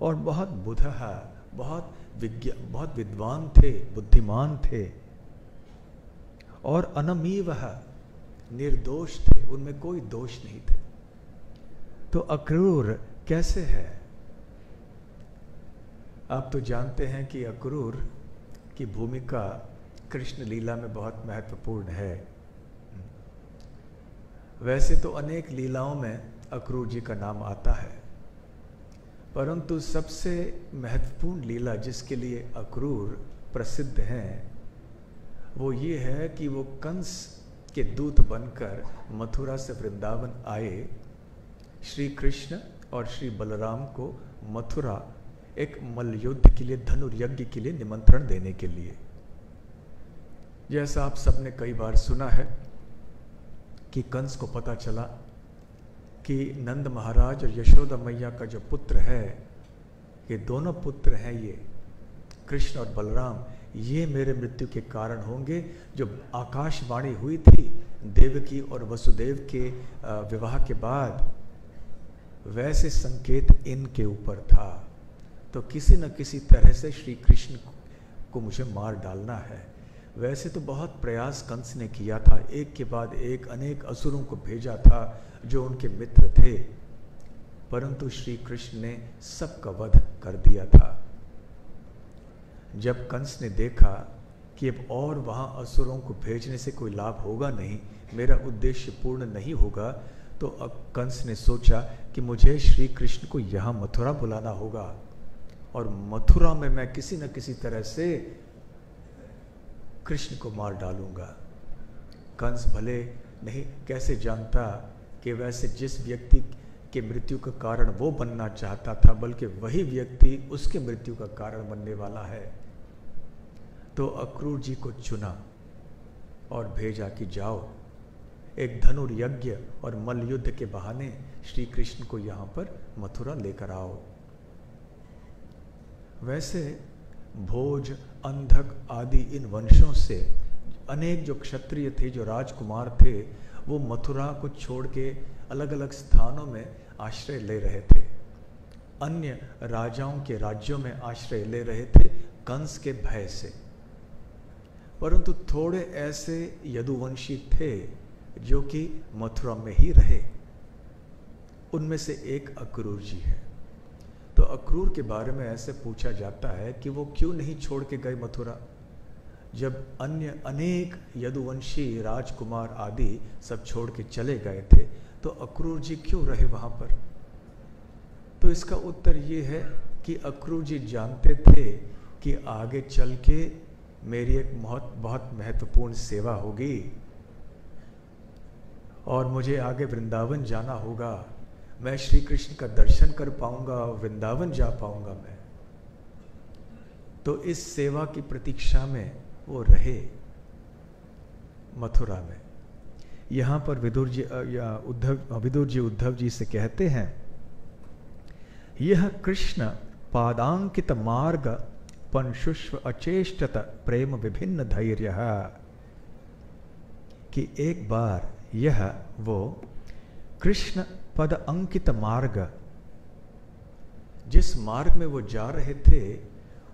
और बहुत बुधः, बहुत विद्वान थे, बुद्धिमान थे, और अनमीवः, निर्दोष थे, उनमें कोई दोष नहीं थे। तो अक्रूर कैसे है? आप तो जानते हैं कि अक्रूर की भूमिका कृष्ण लीला में बहुत महत्वपूर्ण है। वैसे तो अनेक लीलाओं में अक्रूर जी का नाम आता है, परंतु सबसे महत्वपूर्ण लीला जिसके लिए अक्रूर प्रसिद्ध हैं वो ये है कि वो कंस के दूत बनकर मथुरा से वृंदावन आए, श्री कृष्ण और श्री बलराम को मथुरा एक मल्लयुद्ध के लिए, धनुर्यज्ञ के लिए निमंत्रण देने के लिए। जैसा आप सबने कई बार सुना है कि कंस को पता चला कि नंद महाराज और यशोदा मैया का जो पुत्र है, ये दोनों पुत्र हैं, ये कृष्ण और बलराम, ये मेरे मृत्यु के कारण होंगे। जो आकाशवाणी हुई थी देवकी और वसुदेव के विवाह के बाद, वैसे संकेत इनके ऊपर था। तो किसी न किसी तरह से श्री कृष्ण को मुझे मार डालना है। वैसे तो बहुत प्रयास कंस ने किया था, एक के बाद एक अनेक असुरों को भेजा था जो उनके मित्र थे, परंतु श्री कृष्ण ने सबका वध कर दिया था। जब कंस ने देखा कि अब और वहाँ असुरों को भेजने से कोई लाभ होगा नहीं, मेरा उद्देश्य पूर्ण नहीं होगा, तो अब कंस ने सोचा कि मुझे श्री कृष्ण को यहाँ मथुरा बुलाना होगा, और मथुरा में मैं किसी न किसी तरह से कृष्ण को मार डालूंगा। कंस भले नहीं कैसे जानता कि वैसे जिस व्यक्ति के मृत्यु का कारण वो बनना चाहता था, बल्कि वही व्यक्ति उसके मृत्यु का कारण बनने वाला है। तो अक्रूर जी को चुना और भेजा कि जाओ, एक धनुर्यज्ञ और मल्लयुद्ध के बहाने श्री कृष्ण को यहाँ पर मथुरा लेकर आओ। वैसे भोज, अंधक आदि इन वंशों से अनेक जो क्षत्रिय थे, जो राजकुमार थे, वो मथुरा को छोड़ के अलग अलग स्थानों में आश्रय ले रहे थे, अन्य राजाओं के राज्यों में आश्रय ले रहे थे कंस के भय से। परंतु थोड़े ऐसे यदुवंशी थे जो कि मथुरा में ही रहे। उनमें से एक अक्रूर जी है। तो अक्रूर के बारे में ऐसे पूछा जाता है कि वो क्यों नहीं छोड़ के गए मथुरा। जब अन्य अनेक यदुवंशी राजकुमार आदि सब छोड़ के चले गए थे, तो अक्रूर जी क्यों रहे वहां पर? तो इसका उत्तर ये है कि अक्रूर जी जानते थे कि आगे चल के मेरी एक बहुत महत्वपूर्ण सेवा होगी और मुझे आगे वृंदावन जाना होगा, मैं श्री कृष्ण का दर्शन कर पाऊंगा, वृंदावन जा पाऊंगा मैं। तो इस सेवा की प्रतीक्षा में वो रहे मथुरा में। यहां पर विदुर जी उद्धव जी से कहते हैं, यह कृष्ण पादांकित मार्ग पंशुष्व अचेष्टत प्रेम विभिन्न धैर्य, कि एक बार यह वो कृष्ण पद अंकित मार्ग, जिस मार्ग में वो जा रहे थे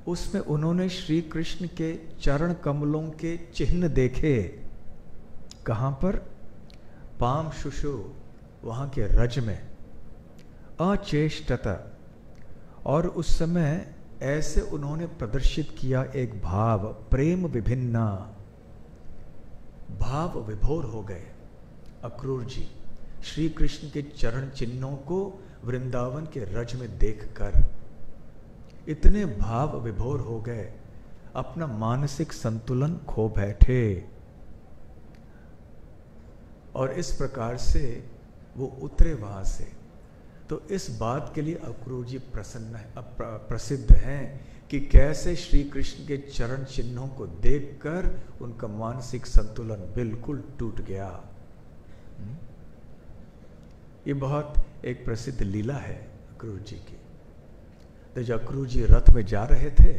उसमें उन्होंने श्री कृष्ण के चरण कमलों के चिन्ह देखे। कहां पर? पाम शुशु, वहां के रज में। अचेष्टत, और उस समय ऐसे उन्होंने प्रदर्शित किया एक भाव, प्रेम विभिन्ना, भाव विभोर हो गए अक्रूर जी श्री कृष्ण के चरण चिन्हों को वृंदावन के रज में देखकर। इतने भाव विभोर हो गए, अपना मानसिक संतुलन खो बैठे, और इस प्रकार से वो उतरे वहां से। तो इस बात के लिए अक्रूर जी प्रसिद्ध हैं कि कैसे श्री कृष्ण के चरण चिन्हों को देखकर उनका मानसिक संतुलन बिल्कुल टूट गया। ये बहुत एक प्रसिद्ध लीला है अक्रूर जी की। तो जब अक्रूर जी रथ में जा रहे थे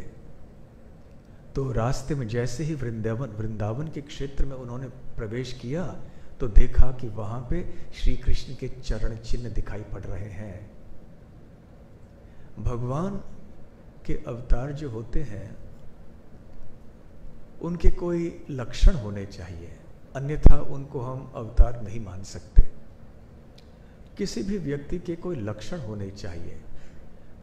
तो रास्ते में जैसे ही वृंदावन के क्षेत्र में उन्होंने प्रवेश किया तो देखा कि वहां पे श्री कृष्ण के चरण चिन्ह दिखाई पड़ रहे हैं। भगवान के अवतार जो होते हैं उनके कोई लक्षण होने चाहिए, अन्यथा उनको हम अवतार नहीं मान सकते। किसी भी व्यक्ति के कोई लक्षण होने चाहिए।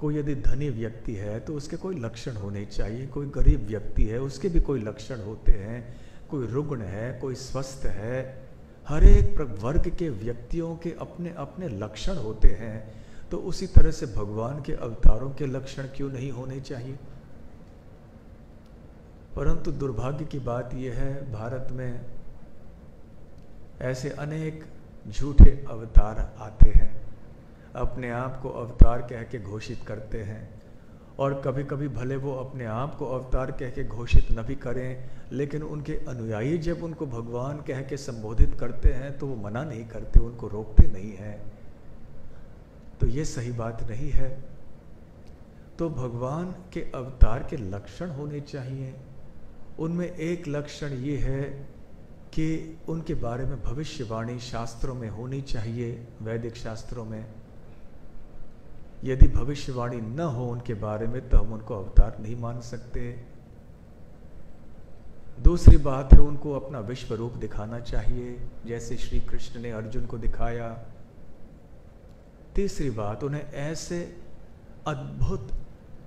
कोई यदि धनी व्यक्ति है तो उसके कोई लक्षण होने चाहिए, कोई गरीब व्यक्ति है उसके भी कोई लक्षण होते हैं, कोई रुग्ण है, कोई स्वस्थ है। हर एक वर्ग के व्यक्तियों के अपने अपने लक्षण होते हैं। तो उसी तरह से भगवान के अवतारों के लक्षण क्यों नहीं होने चाहिए? परंतु दुर्भाग्य की बात यह है, भारत में ऐसे अनेक झूठे अवतार आते हैं, अपने आप को अवतार कह के घोषित करते हैं, और कभी कभी भले वो अपने आप को अवतार कह के घोषित न भी करें, लेकिन उनके अनुयायी जब उनको भगवान कह के संबोधित करते हैं तो वो मना नहीं करते, उनको रोकते नहीं हैं। तो ये सही बात नहीं है। तो भगवान के अवतार के लक्षण होने चाहिए। उनमें एक लक्षण ये है कि उनके बारे में भविष्यवाणी शास्त्रों में होनी चाहिए, वैदिक शास्त्रों में। यदि भविष्यवाणी न हो उनके बारे में तो हम उनको अवतार नहीं मान सकते। दूसरी बात है, उनको अपना विश्व रूप दिखाना चाहिए, जैसे श्री कृष्ण ने अर्जुन को दिखाया। तीसरी बात, उन्हें ऐसे अद्भुत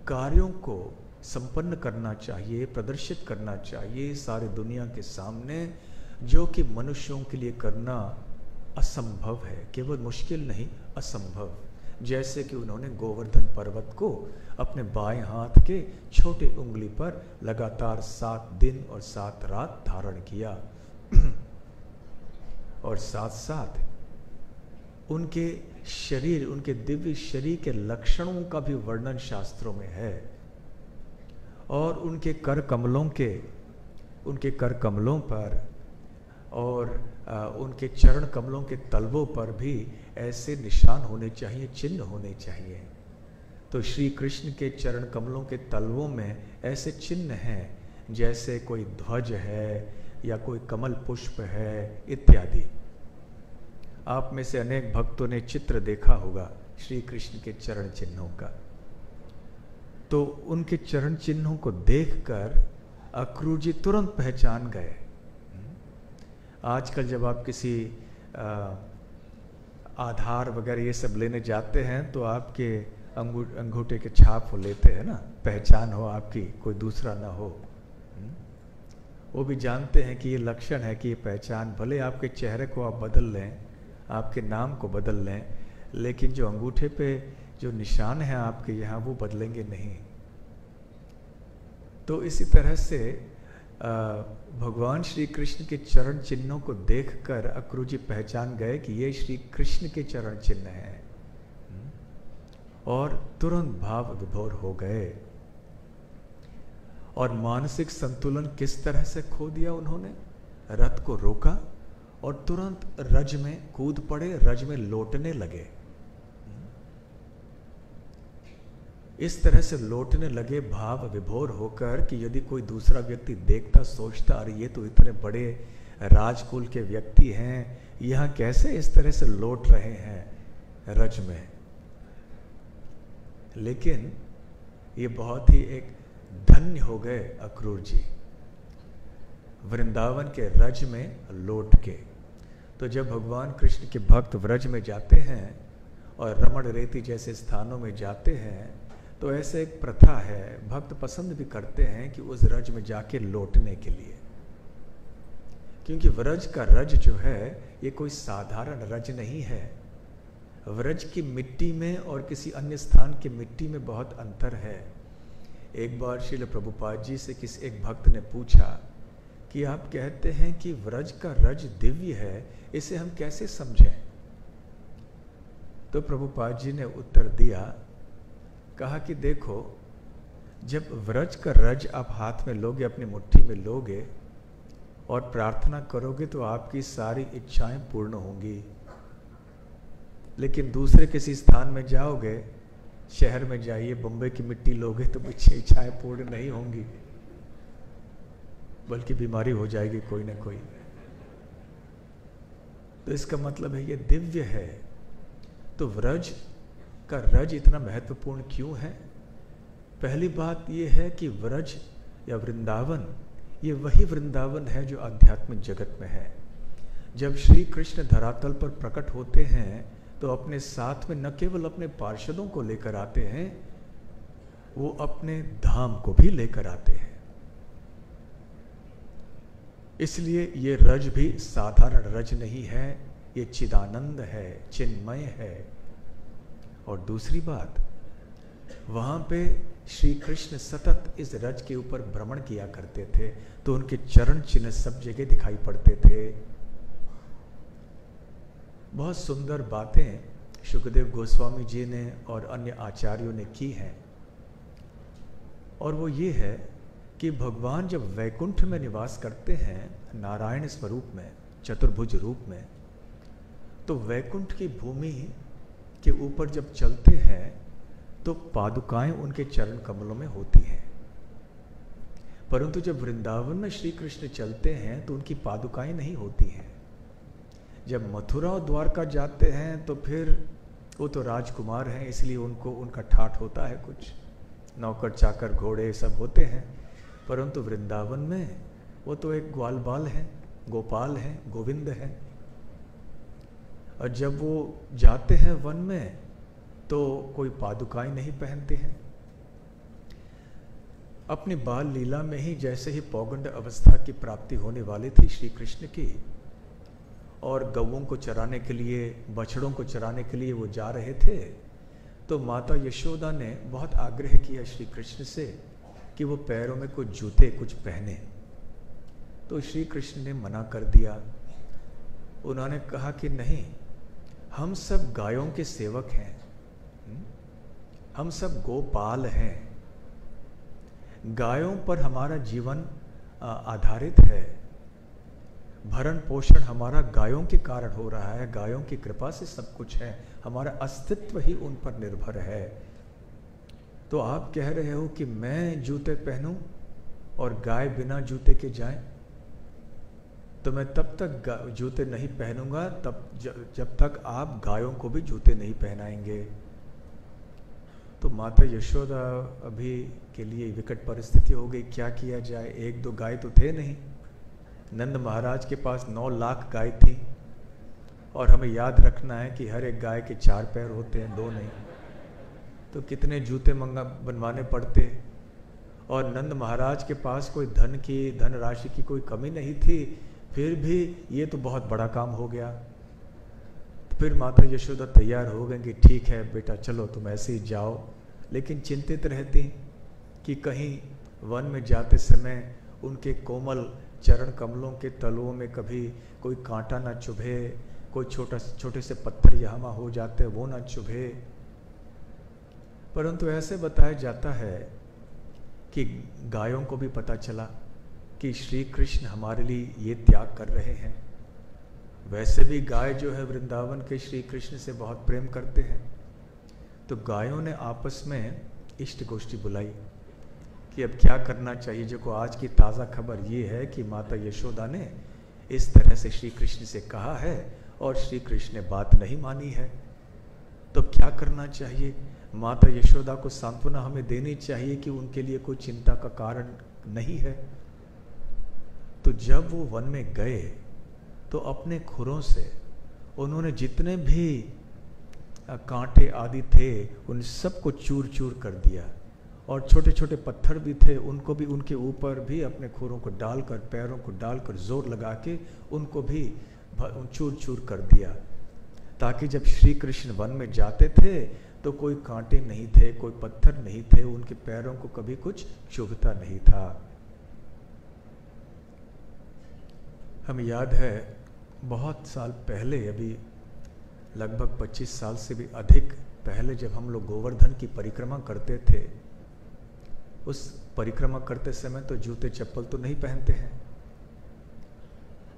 कार्यों को संपन्न करना चाहिए, प्रदर्शित करना चाहिए सारी दुनिया के सामने, जो कि मनुष्यों के लिए करना असंभव है। केवल मुश्किल नहीं, असंभव। जैसे कि उन्होंने गोवर्धन पर्वत को अपने बाएं हाथ के छोटे उंगली पर लगातार 7 दिन और 7 रात धारण किया, और साथ साथ उनके शरीर, उनके दिव्य शरीर के लक्षणों का भी वर्णन शास्त्रों में है। और उनके कर कमलों पर और उनके चरण कमलों के तलवों पर भी ऐसे निशान होने चाहिए, चिन्ह होने चाहिए। तो श्री कृष्ण के चरण कमलों के तलवों में ऐसे चिन्ह हैं जैसे कोई ध्वज है या कोई कमल पुष्प है इत्यादि। आप में से अनेक भक्तों ने चित्र देखा होगा श्री कृष्ण के चरण चिन्हों का। तो उनके चरण चिन्हों को देखकर अक्रूर जी तुरंत पहचान गए। आजकल जब आप किसी आधार वगैरह ये सब लेने जाते हैं तो आपके अंगूठे के छाप हो लेते हैं ना, पहचान हो आपकी, कोई दूसरा ना हो। वो भी जानते हैं कि ये लक्षण है, कि ये पहचान, भले आपके चेहरे को आप बदल लें, आपके नाम को बदल लें, लेकिन जो अंगूठे पे जो निशान है आपके यहाँ, वो बदलेंगे नहीं। तो इसी तरह से भगवान श्री कृष्ण के चरण चिन्हों को देखकर अक्रूर जी पहचान गए कि ये श्री कृष्ण के चरण चिन्ह हैं, और तुरंत भाव विभोर हो गए। और मानसिक संतुलन किस तरह से खो दिया उन्होंने? रथ को रोका और तुरंत रज में कूद पड़े, रज में लौटने लगे। इस तरह से लौटने लगे भाव विभोर होकर कि यदि कोई दूसरा व्यक्ति देखता, सोचता अरे ये तो इतने बड़े राजकुल के व्यक्ति हैं, यहाँ कैसे इस तरह से लौट रहे हैं रज में। लेकिन ये बहुत ही एक धन्य हो गए अक्रूर जी वृंदावन के रज में लौट के। तो जब भगवान कृष्ण के भक्त व्रज में जाते हैं और रमण रेती जैसे स्थानों में जाते हैं, तो ऐसे एक प्रथा है, भक्त पसंद भी करते हैं कि उस रज में जाके लौटने के लिए, क्योंकि व्रज का रज जो है ये कोई साधारण रज नहीं है। व्रज की मिट्टी में और किसी अन्य स्थान की मिट्टी में बहुत अंतर है। एक बार श्रील प्रभुपाद जी से किसी एक भक्त ने पूछा कि आप कहते हैं कि व्रज का रज दिव्य है, इसे हम कैसे समझें? तो प्रभुपाद जी ने उत्तर दिया, कहा कि देखो, जब व्रज का रज आप हाथ में लोगे, अपनी मुट्ठी में लोगे और प्रार्थना करोगे तो आपकी सारी इच्छाएं पूर्ण होंगी। लेकिन दूसरे किसी स्थान में जाओगे, शहर में जाइए, बम्बई की मिट्टी लोगे तो इच्छाएं पूर्ण नहीं होंगी, बल्कि बीमारी हो जाएगी कोई ना कोई। तो इसका मतलब है ये दिव्य है। तो व्रज का रज इतना महत्वपूर्ण क्यों है? पहली बात ये है कि व्रज या वृंदावन, ये वही वृंदावन है जो आध्यात्मिक जगत में है। जब श्री कृष्ण धरातल पर प्रकट होते हैं तो अपने साथ में न केवल अपने पार्षदों को लेकर आते हैं, वो अपने धाम को भी लेकर आते हैं। इसलिए ये रज भी साधारण रज नहीं है, ये चिदानंद है, चिन्मय है। और दूसरी बात, वहां पे श्री कृष्ण सतत इस रज के ऊपर भ्रमण किया करते थे, तो उनके चरण चिन्ह सब जगह दिखाई पड़ते थे। बहुत सुंदर बातें शुकदेव गोस्वामी जी ने और अन्य आचार्यों ने की हैं, और वो ये है कि भगवान जब वैकुंठ में निवास करते हैं नारायण स्वरूप में, चतुर्भुज रूप में, तो वैकुंठ की भूमि के ऊपर जब चलते हैं तो पादुकाएं उनके चरण कमलों में होती हैं। परंतु जब वृंदावन में श्री कृष्ण चलते हैं तो उनकी पादुकाएं नहीं होती हैं। जब मथुरा और द्वारका जाते हैं तो फिर वो तो राजकुमार हैं, इसलिए उनको उनका ठाठ होता है, कुछ नौकर चाकर घोड़े सब होते हैं। परंतु वृंदावन में वो तो एक ग्वाल बाल हैं, गोपाल हैं, गोविंद हैं। और जब वो जाते हैं वन में तो कोई पादुकाएं नहीं पहनते हैं। अपनी बाल लीला में ही जैसे ही पौगंड अवस्था की प्राप्ति होने वाली थी श्री कृष्ण की, और गौओं को चराने के लिए, बछड़ों को चराने के लिए वो जा रहे थे, तो माता यशोदा ने बहुत आग्रह किया श्री कृष्ण से कि वो पैरों में कुछ जूते कुछ पहने। तो श्री कृष्ण ने मना कर दिया। उन्होंने कहा कि नहीं, हम सब गायों के सेवक हैं, हम सब गोपाल हैं, गायों पर हमारा जीवन आधारित है, भरण पोषण हमारा गायों के कारण हो रहा है, गायों की कृपा से सब कुछ है, हमारा अस्तित्व ही उन पर निर्भर है। तो आप कह रहे हो कि मैं जूते पहनूं और गाय बिना जूते के जाए? तो मैं तब तक जूते नहीं पहनूंगा जब तक आप गायों को भी जूते नहीं पहनाएंगे। तो माता यशोदा अभी के लिए विकट परिस्थिति हो गई, क्या किया जाए? एक दो गाय तो थे नहीं, नंद महाराज के पास 9 लाख गाय थी, और हमें याद रखना है कि हर एक गाय के 4 पैर होते हैं, 2 नहीं। तो कितने जूते बनवाने पड़ते। और नंद महाराज के पास कोई धन राशि की कोई कमी नहीं थी, फिर भी ये तो बहुत बड़ा काम हो गया। फिर माता यशोदा तैयार हो गई कि ठीक है बेटा चलो तुम ऐसे ही जाओ, लेकिन चिंतित रहती कि कहीं वन में जाते समय उनके कोमल चरण कमलों के तलुओं में कभी कोई कांटा ना चुभे, कोई छोटे से पत्थर यहाँ वहाँ हो जाते वो ना चुभे। परंतु ऐसे बताया जाता है कि गायों को भी पता चला कि श्री कृष्ण हमारे लिए ये त्याग कर रहे हैं। वैसे भी गाय जो है वृंदावन के श्री कृष्ण से बहुत प्रेम करते हैं, तो गायों ने आपस में इष्ट गोष्ठी बुलाई कि अब क्या करना चाहिए। जो को आज की ताज़ा खबर ये है कि माता यशोदा ने इस तरह से श्री कृष्ण से कहा है और श्री कृष्ण ने बात नहीं मानी है, तो क्या करना चाहिए। माता यशोदा को सांत्वना हमें देनी चाहिए कि उनके लिए कोई चिंता का कारण नहीं है। तो जब वो वन में गए तो अपने खुरों से उन्होंने जितने भी कांटे आदि थे उन सबको चूर चूर कर दिया, और छोटे छोटे पत्थर भी थे उनको भी उनके ऊपर भी अपने खुरों को डालकर, पैरों को डालकर जोर लगा के उनको भी चूर चूर कर दिया, ताकि जब श्री कृष्ण वन में जाते थे तो कोई कांटे नहीं थे, कोई पत्थर नहीं थे, उनके पैरों को कभी कुछ चुभता नहीं था। हमें याद है बहुत साल पहले, अभी लगभग 25 साल से भी अधिक पहले, जब हम लोग गोवर्धन की परिक्रमा करते थे, उस परिक्रमा करते समय तो जूते चप्पल तो नहीं पहनते हैं,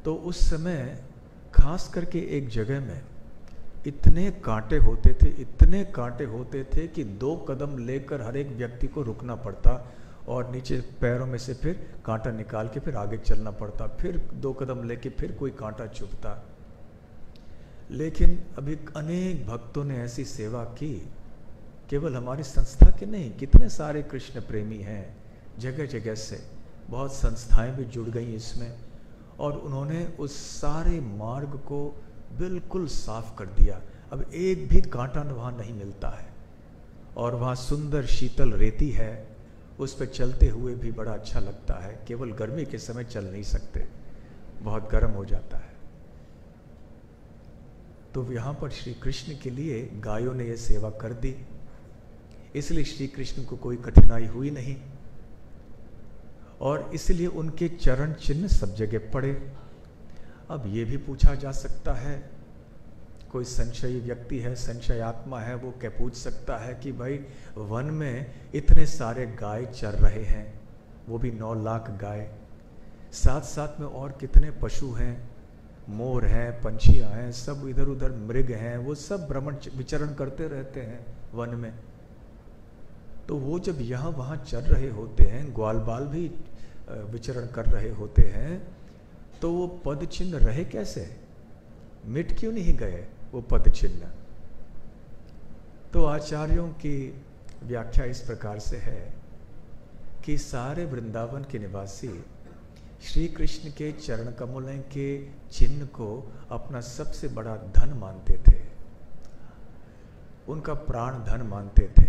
तो उस समय खास करके एक जगह में इतने कांटे होते थे, इतने कांटे होते थे कि 2 कदम लेकर हर एक व्यक्ति को रुकना पड़ता और नीचे पैरों में से फिर कांटा निकाल के फिर आगे चलना पड़ता, फिर 2 कदम लेके फिर कोई कांटा चुभता। लेकिन अभी अनेक भक्तों ने ऐसी सेवा की, केवल हमारी संस्था के नहीं, कितने सारे कृष्ण प्रेमी हैं जगह जगह से, बहुत संस्थाएं भी जुड़ गई इसमें, और उन्होंने उस सारे मार्ग को बिल्कुल साफ कर दिया। अब एक भी कांटा वहाँ नहीं मिलता है, और वहाँ सुंदर शीतल रेती है, उस पर चलते हुए भी बड़ा अच्छा लगता है। केवल गर्मी के समय चल नहीं सकते, बहुत गर्म हो जाता है। तो यहाँ पर श्री कृष्ण के लिए गायों ने यह सेवा कर दी, इसलिए श्री कृष्ण को कोई कठिनाई हुई नहीं, और इसलिए उनके चरण चिन्ह सब जगह पड़े। अब ये भी पूछा जा सकता है, कोई संशयी व्यक्ति है, संशय आत्मा है, वो क्या पूछ सकता है कि भाई वन में इतने सारे गाय चर रहे हैं, वो भी 9 लाख गाय, साथ साथ में और कितने पशु हैं, मोर हैं, पंछियां हैं, सब इधर उधर मृग हैं, वो सब भ्रमण विचरण करते रहते हैं वन में। तो वो जब यहाँ वहाँ चर रहे होते हैं, ग्वाल बाल भी विचरण कर रहे होते हैं, तो वो पद चिन्ह रहे कैसे, मिट क्यों नहीं गए वो पद चिन्ह। तो आचार्यों की व्याख्या इस प्रकार से है कि सारे वृंदावन के निवासी श्री कृष्ण के चरण कमलों के चिन्ह को अपना सबसे बड़ा धन मानते थे, उनका प्राण धन मानते थे।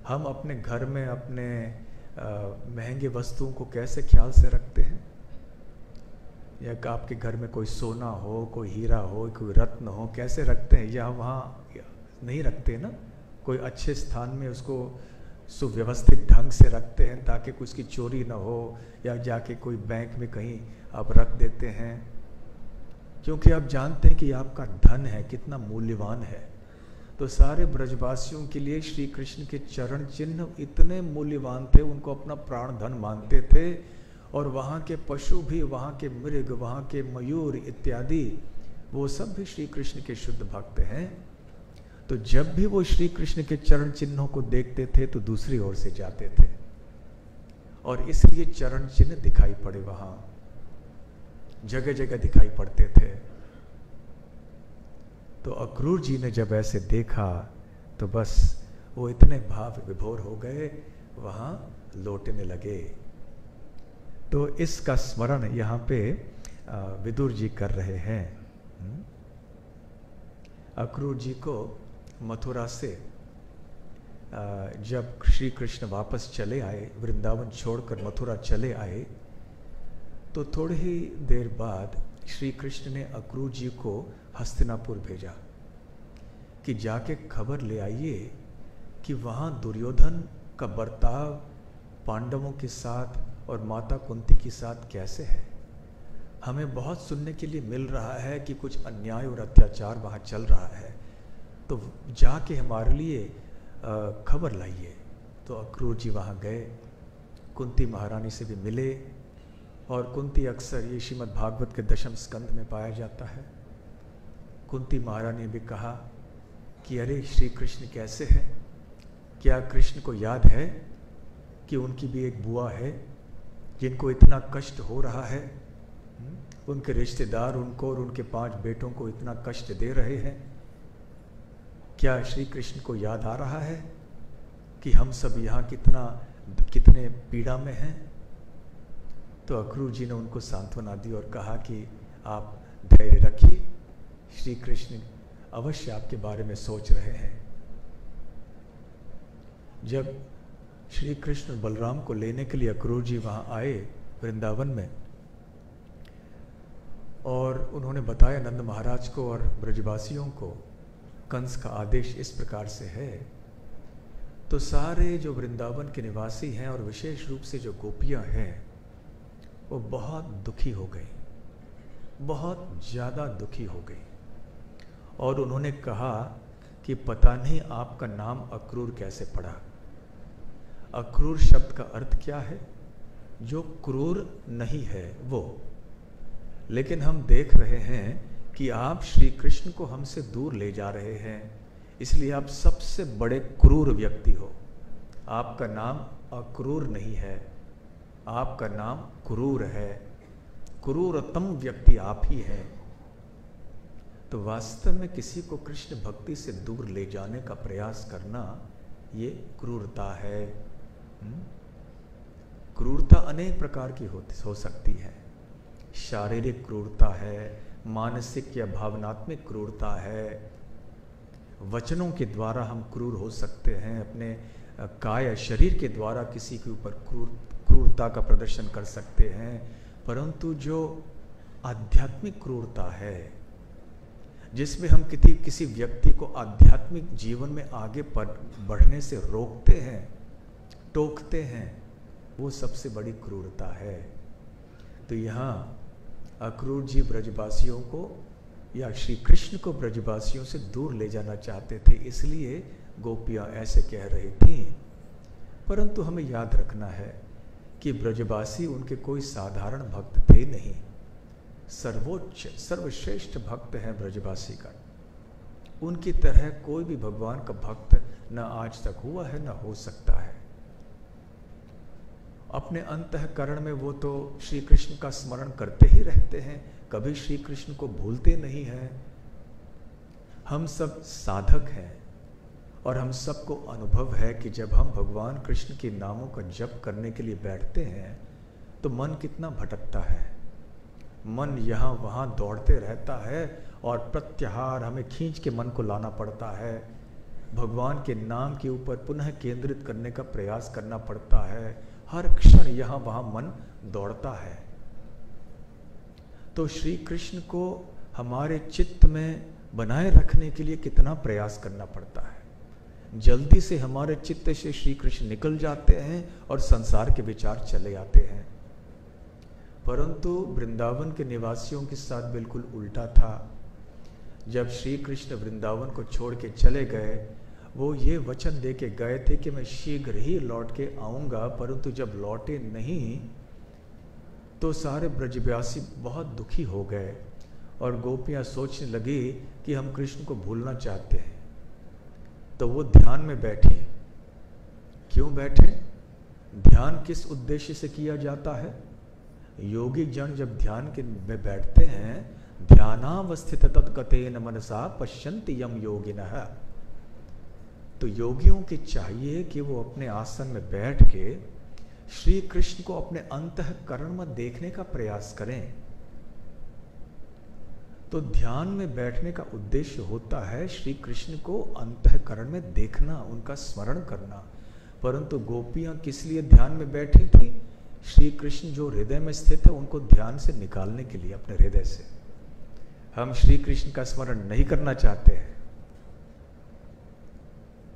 हम अपने घर में अपने महंगे वस्तुओं को कैसे ख्याल से रखते हैं, या आपके घर में कोई सोना हो, कोई हीरा हो, कोई रत्न हो, कैसे रखते हैं, या वहाँ नहीं रखते ना, कोई अच्छे स्थान में उसको सुव्यवस्थित ढंग से रखते हैं ताकि कुछ की चोरी ना हो, या जाके कोई बैंक में कहीं आप रख देते हैं, क्योंकि आप जानते हैं कि आपका धन है कितना मूल्यवान है। तो सारे ब्रजवासियों के लिए श्री कृष्ण के चरण चिन्ह इतने मूल्यवान थे, उनको अपना प्राण धन मानते थे, और वहाँ के पशु भी, वहाँ के मृग, वहाँ के मयूर इत्यादि, वो सब भी श्री कृष्ण के शुद्ध भक्त हैं। तो जब भी वो श्री कृष्ण के चरण चिन्हों को देखते थे तो दूसरी ओर से जाते थे, और इसलिए चरण चिन्ह दिखाई पड़े, वहाँ जगह जगह दिखाई पड़ते थे। तो अक्रूर जी ने जब ऐसे देखा तो बस वो इतने भाव विभोर हो गए, वहाँ लौटने लगे। तो इसका स्मरण यहाँ पे विदुर जी कर रहे हैं। अक्रूर जी को मथुरा से जब श्री कृष्ण वापस चले आए, वृंदावन छोड़कर मथुरा चले आए, तो थोड़ी ही देर बाद श्री कृष्ण ने अक्रूर जी को हस्तिनापुर भेजा कि जाके खबर ले आइए कि वहाँ दुर्योधन का बर्ताव पांडवों के साथ और माता कुंती के साथ कैसे है। हमें बहुत सुनने के लिए मिल रहा है कि कुछ अन्याय और अत्याचार वहाँ चल रहा है, तो जाके हमारे लिए खबर लाइए। तो अक्रूर जी वहाँ गए, कुंती महारानी से भी मिले, और कुंती अक्सर ये श्रीमद् भागवत के दशम स्कंद में पाया जाता है। कुंती महारानी ने भी कहा कि अरे श्री कृष्ण कैसे हैं, क्या कृष्ण को याद है कि उनकी भी एक बुआ है जिनको इतना कष्ट हो रहा है, उनके रिश्तेदार उनको और उनके 5 बेटों को इतना कष्ट दे रहे हैं। क्या श्री कृष्ण को याद आ रहा है कि हम सब यहाँ कितने पीड़ा में हैं। तो अक्रूर जी ने उनको सांत्वना दी और कहा कि आप धैर्य रखिए, श्री कृष्ण अवश्य आपके बारे में सोच रहे हैं। जब श्री कृष्ण बलराम को लेने के लिए अक्रूर जी वहाँ आए वृंदावन में, और उन्होंने बताया नंद महाराज को और ब्रजवासियों को कंस का आदेश इस प्रकार से है, तो सारे जो वृंदावन के निवासी हैं और विशेष रूप से जो गोपियां हैं वो बहुत दुखी हो गई, बहुत ज़्यादा दुखी हो गई। और उन्होंने कहा कि पता नहीं आपका नाम अक्रूर कैसे पड़ा। अक्रूर शब्द का अर्थ क्या है? जो क्रूर नहीं है वो। लेकिन हम देख रहे हैं कि आप श्री कृष्ण को हमसे दूर ले जा रहे हैं, इसलिए आप सबसे बड़े क्रूर व्यक्ति हो। आपका नाम अक्रूर नहीं है, आपका नाम क्रूर है, क्रूरतम व्यक्ति आप ही हैं। तो वास्तव में किसी को कृष्ण भक्ति से दूर ले जाने का प्रयास करना ये क्रूरता है। क्रूरता अनेक प्रकार की हो सकती है। शारीरिक क्रूरता है, मानसिक या भावनात्मक क्रूरता है, वचनों के द्वारा हम क्रूर हो सकते हैं, अपने काया शरीर के द्वारा किसी के ऊपर क्रूरता का प्रदर्शन कर सकते हैं। परंतु जो आध्यात्मिक क्रूरता है, जिसमें हम किसी व्यक्ति को आध्यात्मिक जीवन में आगे बढ़ने से रोकते हैं, टोकते हैं, वो सबसे बड़ी क्रूरता है। तो यहाँ अक्रूर जी ब्रजवासियों को या श्री कृष्ण को ब्रजवासियों से दूर ले जाना चाहते थे, इसलिए गोपियाँ ऐसे कह रही थीं। परंतु हमें याद रखना है कि ब्रजवासी उनके कोई साधारण भक्त थे नहीं, सर्वोच्च सर्वश्रेष्ठ भक्त हैं ब्रजवासी का। उनकी तरह कोई भी भगवान का भक्त न आज तक हुआ है न हो सकता है। अपने अंतःकरण में वो तो श्री कृष्ण का स्मरण करते ही रहते हैं, कभी श्री कृष्ण को भूलते नहीं हैं। हम सब साधक हैं और हम सबको अनुभव है कि जब हम भगवान कृष्ण के नामों का जप करने के लिए बैठते हैं तो मन कितना भटकता है। मन यहाँ वहाँ दौड़ते रहता है और प्रत्याहार हमें खींच के मन को लाना पड़ता है। भगवान के नाम के ऊपर पुनः केंद्रित करने का प्रयास करना पड़ता है। हर क्षण यहाँ वहाँ मन दौड़ता है। तो श्री कृष्ण को हमारे चित्त में बनाए रखने के लिए कितना प्रयास करना पड़ता है। जल्दी से हमारे चित्त से श्री कृष्ण निकल जाते हैं और संसार के विचार चले आते हैं। परंतु वृंदावन के निवासियों के साथ बिल्कुल उल्टा था। जब श्री कृष्ण वृंदावन को छोड़ के चले गए, वो ये वचन दे के गए थे कि मैं शीघ्र ही लौट के आऊँगा, परंतु जब लौटे नहीं तो सारे ब्रजवासी बहुत दुखी हो गए और गोपियाँ सोचने लगी कि हम कृष्ण को भूलना चाहते हैं। तो वो ध्यान में बैठे। क्यों बैठे? ध्यान किस उद्देश्य से किया जाता है? योगी जन जब ध्यान के में बैठते हैं, ध्यानावस्थित तत्कतेन मनसा पश्यन्ति यम योगिनः। तो योगियों की चाहिए कि वो अपने आसन में बैठ के श्री कृष्ण को अपने अंतःकरण में देखने का प्रयास करें। तो ध्यान में बैठने का उद्देश्य होता है श्री कृष्ण को अंतःकरण में देखना, उनका स्मरण करना। परंतु गोपियां किस लिए ध्यान में बैठी थी? श्री कृष्ण जो हृदय में स्थित है उनको ध्यान से निकालने के लिए अपने हृदय से। हम श्री कृष्ण का स्मरण नहीं करना चाहते हैं,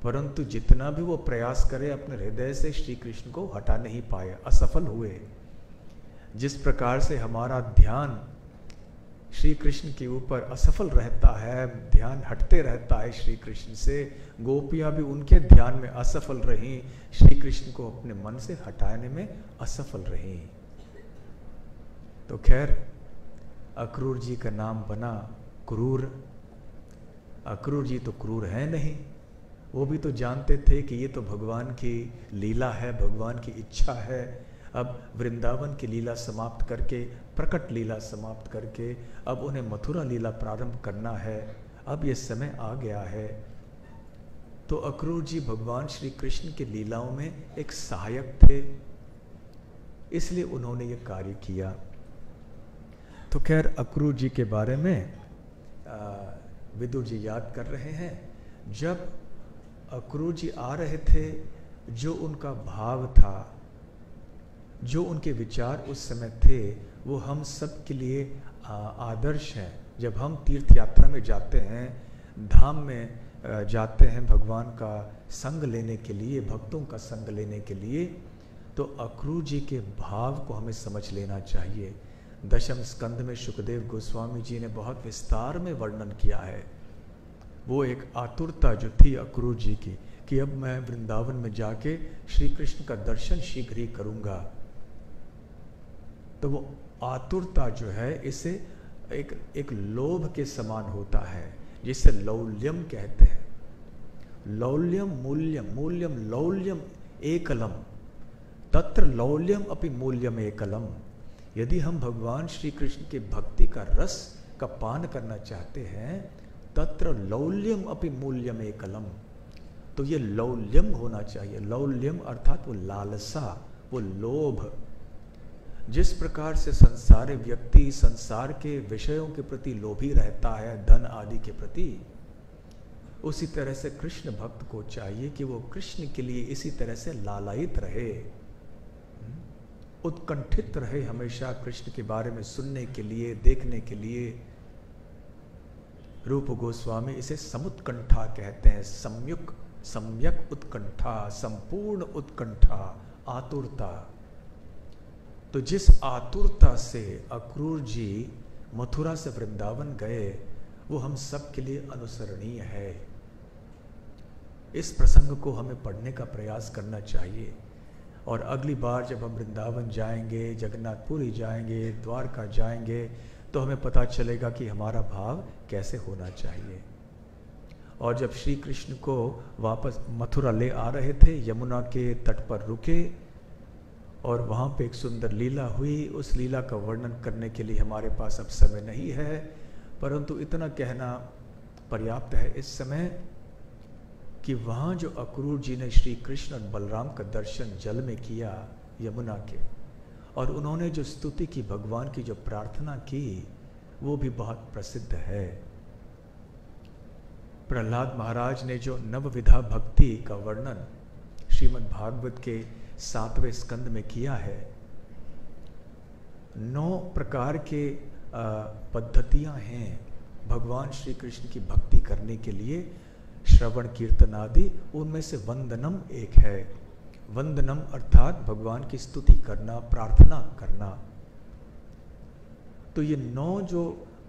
परंतु जितना भी वो प्रयास करे अपने हृदय से श्री कृष्ण को हटा नहीं पाए, असफल हुए। जिस प्रकार से हमारा ध्यान श्री कृष्ण के ऊपर असफल रहता है, ध्यान हटते रहता है श्री कृष्ण से, गोपियां भी उनके ध्यान में असफल रहीं, श्री कृष्ण को अपने मन से हटाने में असफल रहीं। तो खैर अक्रूर जी का नाम बना क्रूर। अक्रूर जी तो क्रूर है नहीं, वो भी तो जानते थे कि ये तो भगवान की लीला है, भगवान की इच्छा है। अब वृंदावन की लीला समाप्त करके, प्रकट लीला समाप्त करके अब उन्हें मथुरा लीला प्रारंभ करना है, अब ये समय आ गया है। तो अक्रूर जी भगवान श्री कृष्ण की लीलाओं में एक सहायक थे, इसलिए उन्होंने ये कार्य किया। तो खैर अक्रूर जी के बारे में विदुर जी याद कर रहे हैं, जब अक्रूर जी आ रहे थे, जो उनका भाव था, जो उनके विचार उस समय थे, वो हम सब के लिए आदर्श हैं। जब हम तीर्थ यात्रा में जाते हैं, धाम में जाते हैं भगवान का संग लेने के लिए, भक्तों का संग लेने के लिए, तो अक्रूर जी के भाव को हमें समझ लेना चाहिए। दशम स्कंद में सुखदेव गोस्वामी जी ने बहुत विस्तार में वर्णन किया है। वो एक आतुरता जो थी अक्रूर जी की कि अब मैं वृंदावन में जाके श्री कृष्ण का दर्शन शीघ्र ही करूँगा, तो वो आतुरता जो है इसे एक लोभ के समान होता है, जिसे लौल्यम कहते हैं। लौल्यम मूल्यम, मूल्यम लौल्यम एकलम, तत्र लौल्यम अपि मूल्यम एकलम। यदि हम भगवान श्री कृष्ण की भक्ति का रस का पान करना चाहते हैं, तत्र लौल्यम अपि मूल्यम एकलम, तो ये लौल्यम होना चाहिए। लौल्यम अर्थात वो लालसा, वो लोभ। जिस प्रकार से संसारी व्यक्ति संसार के विषयों के प्रति लोभी रहता है, धन आदि के प्रति, उसी तरह से कृष्ण भक्त को चाहिए कि वो कृष्ण के लिए इसी तरह से लालायित रहे, उत्कंठित रहे, हमेशा कृष्ण के बारे में सुनने के लिए, देखने के लिए। रूप गोस्वामी इसे समुत्कंठा कहते हैं, सम्यक उत्कंठा, संपूर्ण उत्कंठा, आतुरता। तो जिस आतुरता से अक्रूर जी मथुरा से वृंदावन गए, वो हम सब के लिए अनुसरणीय है। इस प्रसंग को हमें पढ़ने का प्रयास करना चाहिए, और अगली बार जब हम वृंदावन जाएंगे, जगन्नाथपुरी जाएंगे, द्वारका जाएंगे, तो हमें पता चलेगा कि हमारा भाव कैसे होना चाहिए। और जब श्री कृष्ण को वापस मथुरा ले आ रहे थे, यमुना के तट पर रुके और वहाँ पे एक सुंदर लीला हुई। उस लीला का वर्णन करने के लिए हमारे पास अब समय नहीं है, परंतु इतना कहना पर्याप्त है इस समय कि वहाँ जो अक्रूर जी ने श्री कृष्ण और बलराम का दर्शन जल में किया यमुना के, और उन्होंने जो स्तुति की, भगवान की जो प्रार्थना की, वो भी बहुत प्रसिद्ध है। प्रहलाद महाराज ने जो नवविधा भक्ति का वर्णन श्रीमद् भागवत के 7वें स्कंद में किया है, 9 प्रकार के पद्धतियां हैं भगवान श्री कृष्ण की भक्ति करने के लिए, श्रवण कीर्तन आदि, उनमें से वंदनम एक है। वंदनम अर्थात भगवान की स्तुति करना, प्रार्थना करना। तो ये 9 जो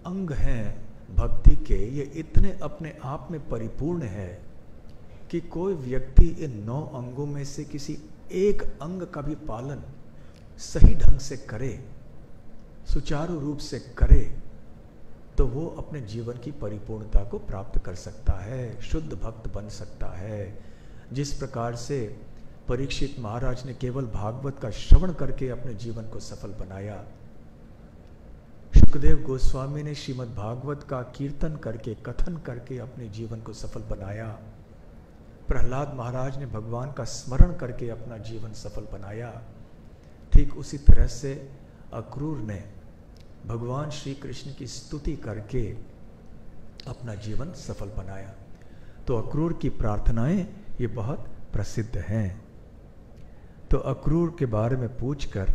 अंग हैं भक्ति के, ये इतने अपने आप में परिपूर्ण है कि कोई व्यक्ति इन 9 अंगों में से किसी एक अंग का भी पालन सही ढंग से करे, सुचारू रूप से करे, तो वो अपने जीवन की परिपूर्णता को प्राप्त कर सकता है, शुद्ध भक्त बन सकता है। जिस प्रकार से परीक्षित महाराज ने केवल भागवत का श्रवण करके अपने जीवन को सफल बनाया, सुखदेव गोस्वामी ने श्रीमद् भागवत का कीर्तन करके, कथन करके अपने जीवन को सफल बनाया, प्रहलाद महाराज ने भगवान का स्मरण करके अपना जीवन सफल बनाया, ठीक उसी तरह से अक्रूर ने भगवान श्री कृष्ण की स्तुति करके अपना जीवन सफल बनाया। तो अक्रूर की प्रार्थनाएं ये बहुत प्रसिद्ध हैं। तो अक्रूर के बारे में पूछकर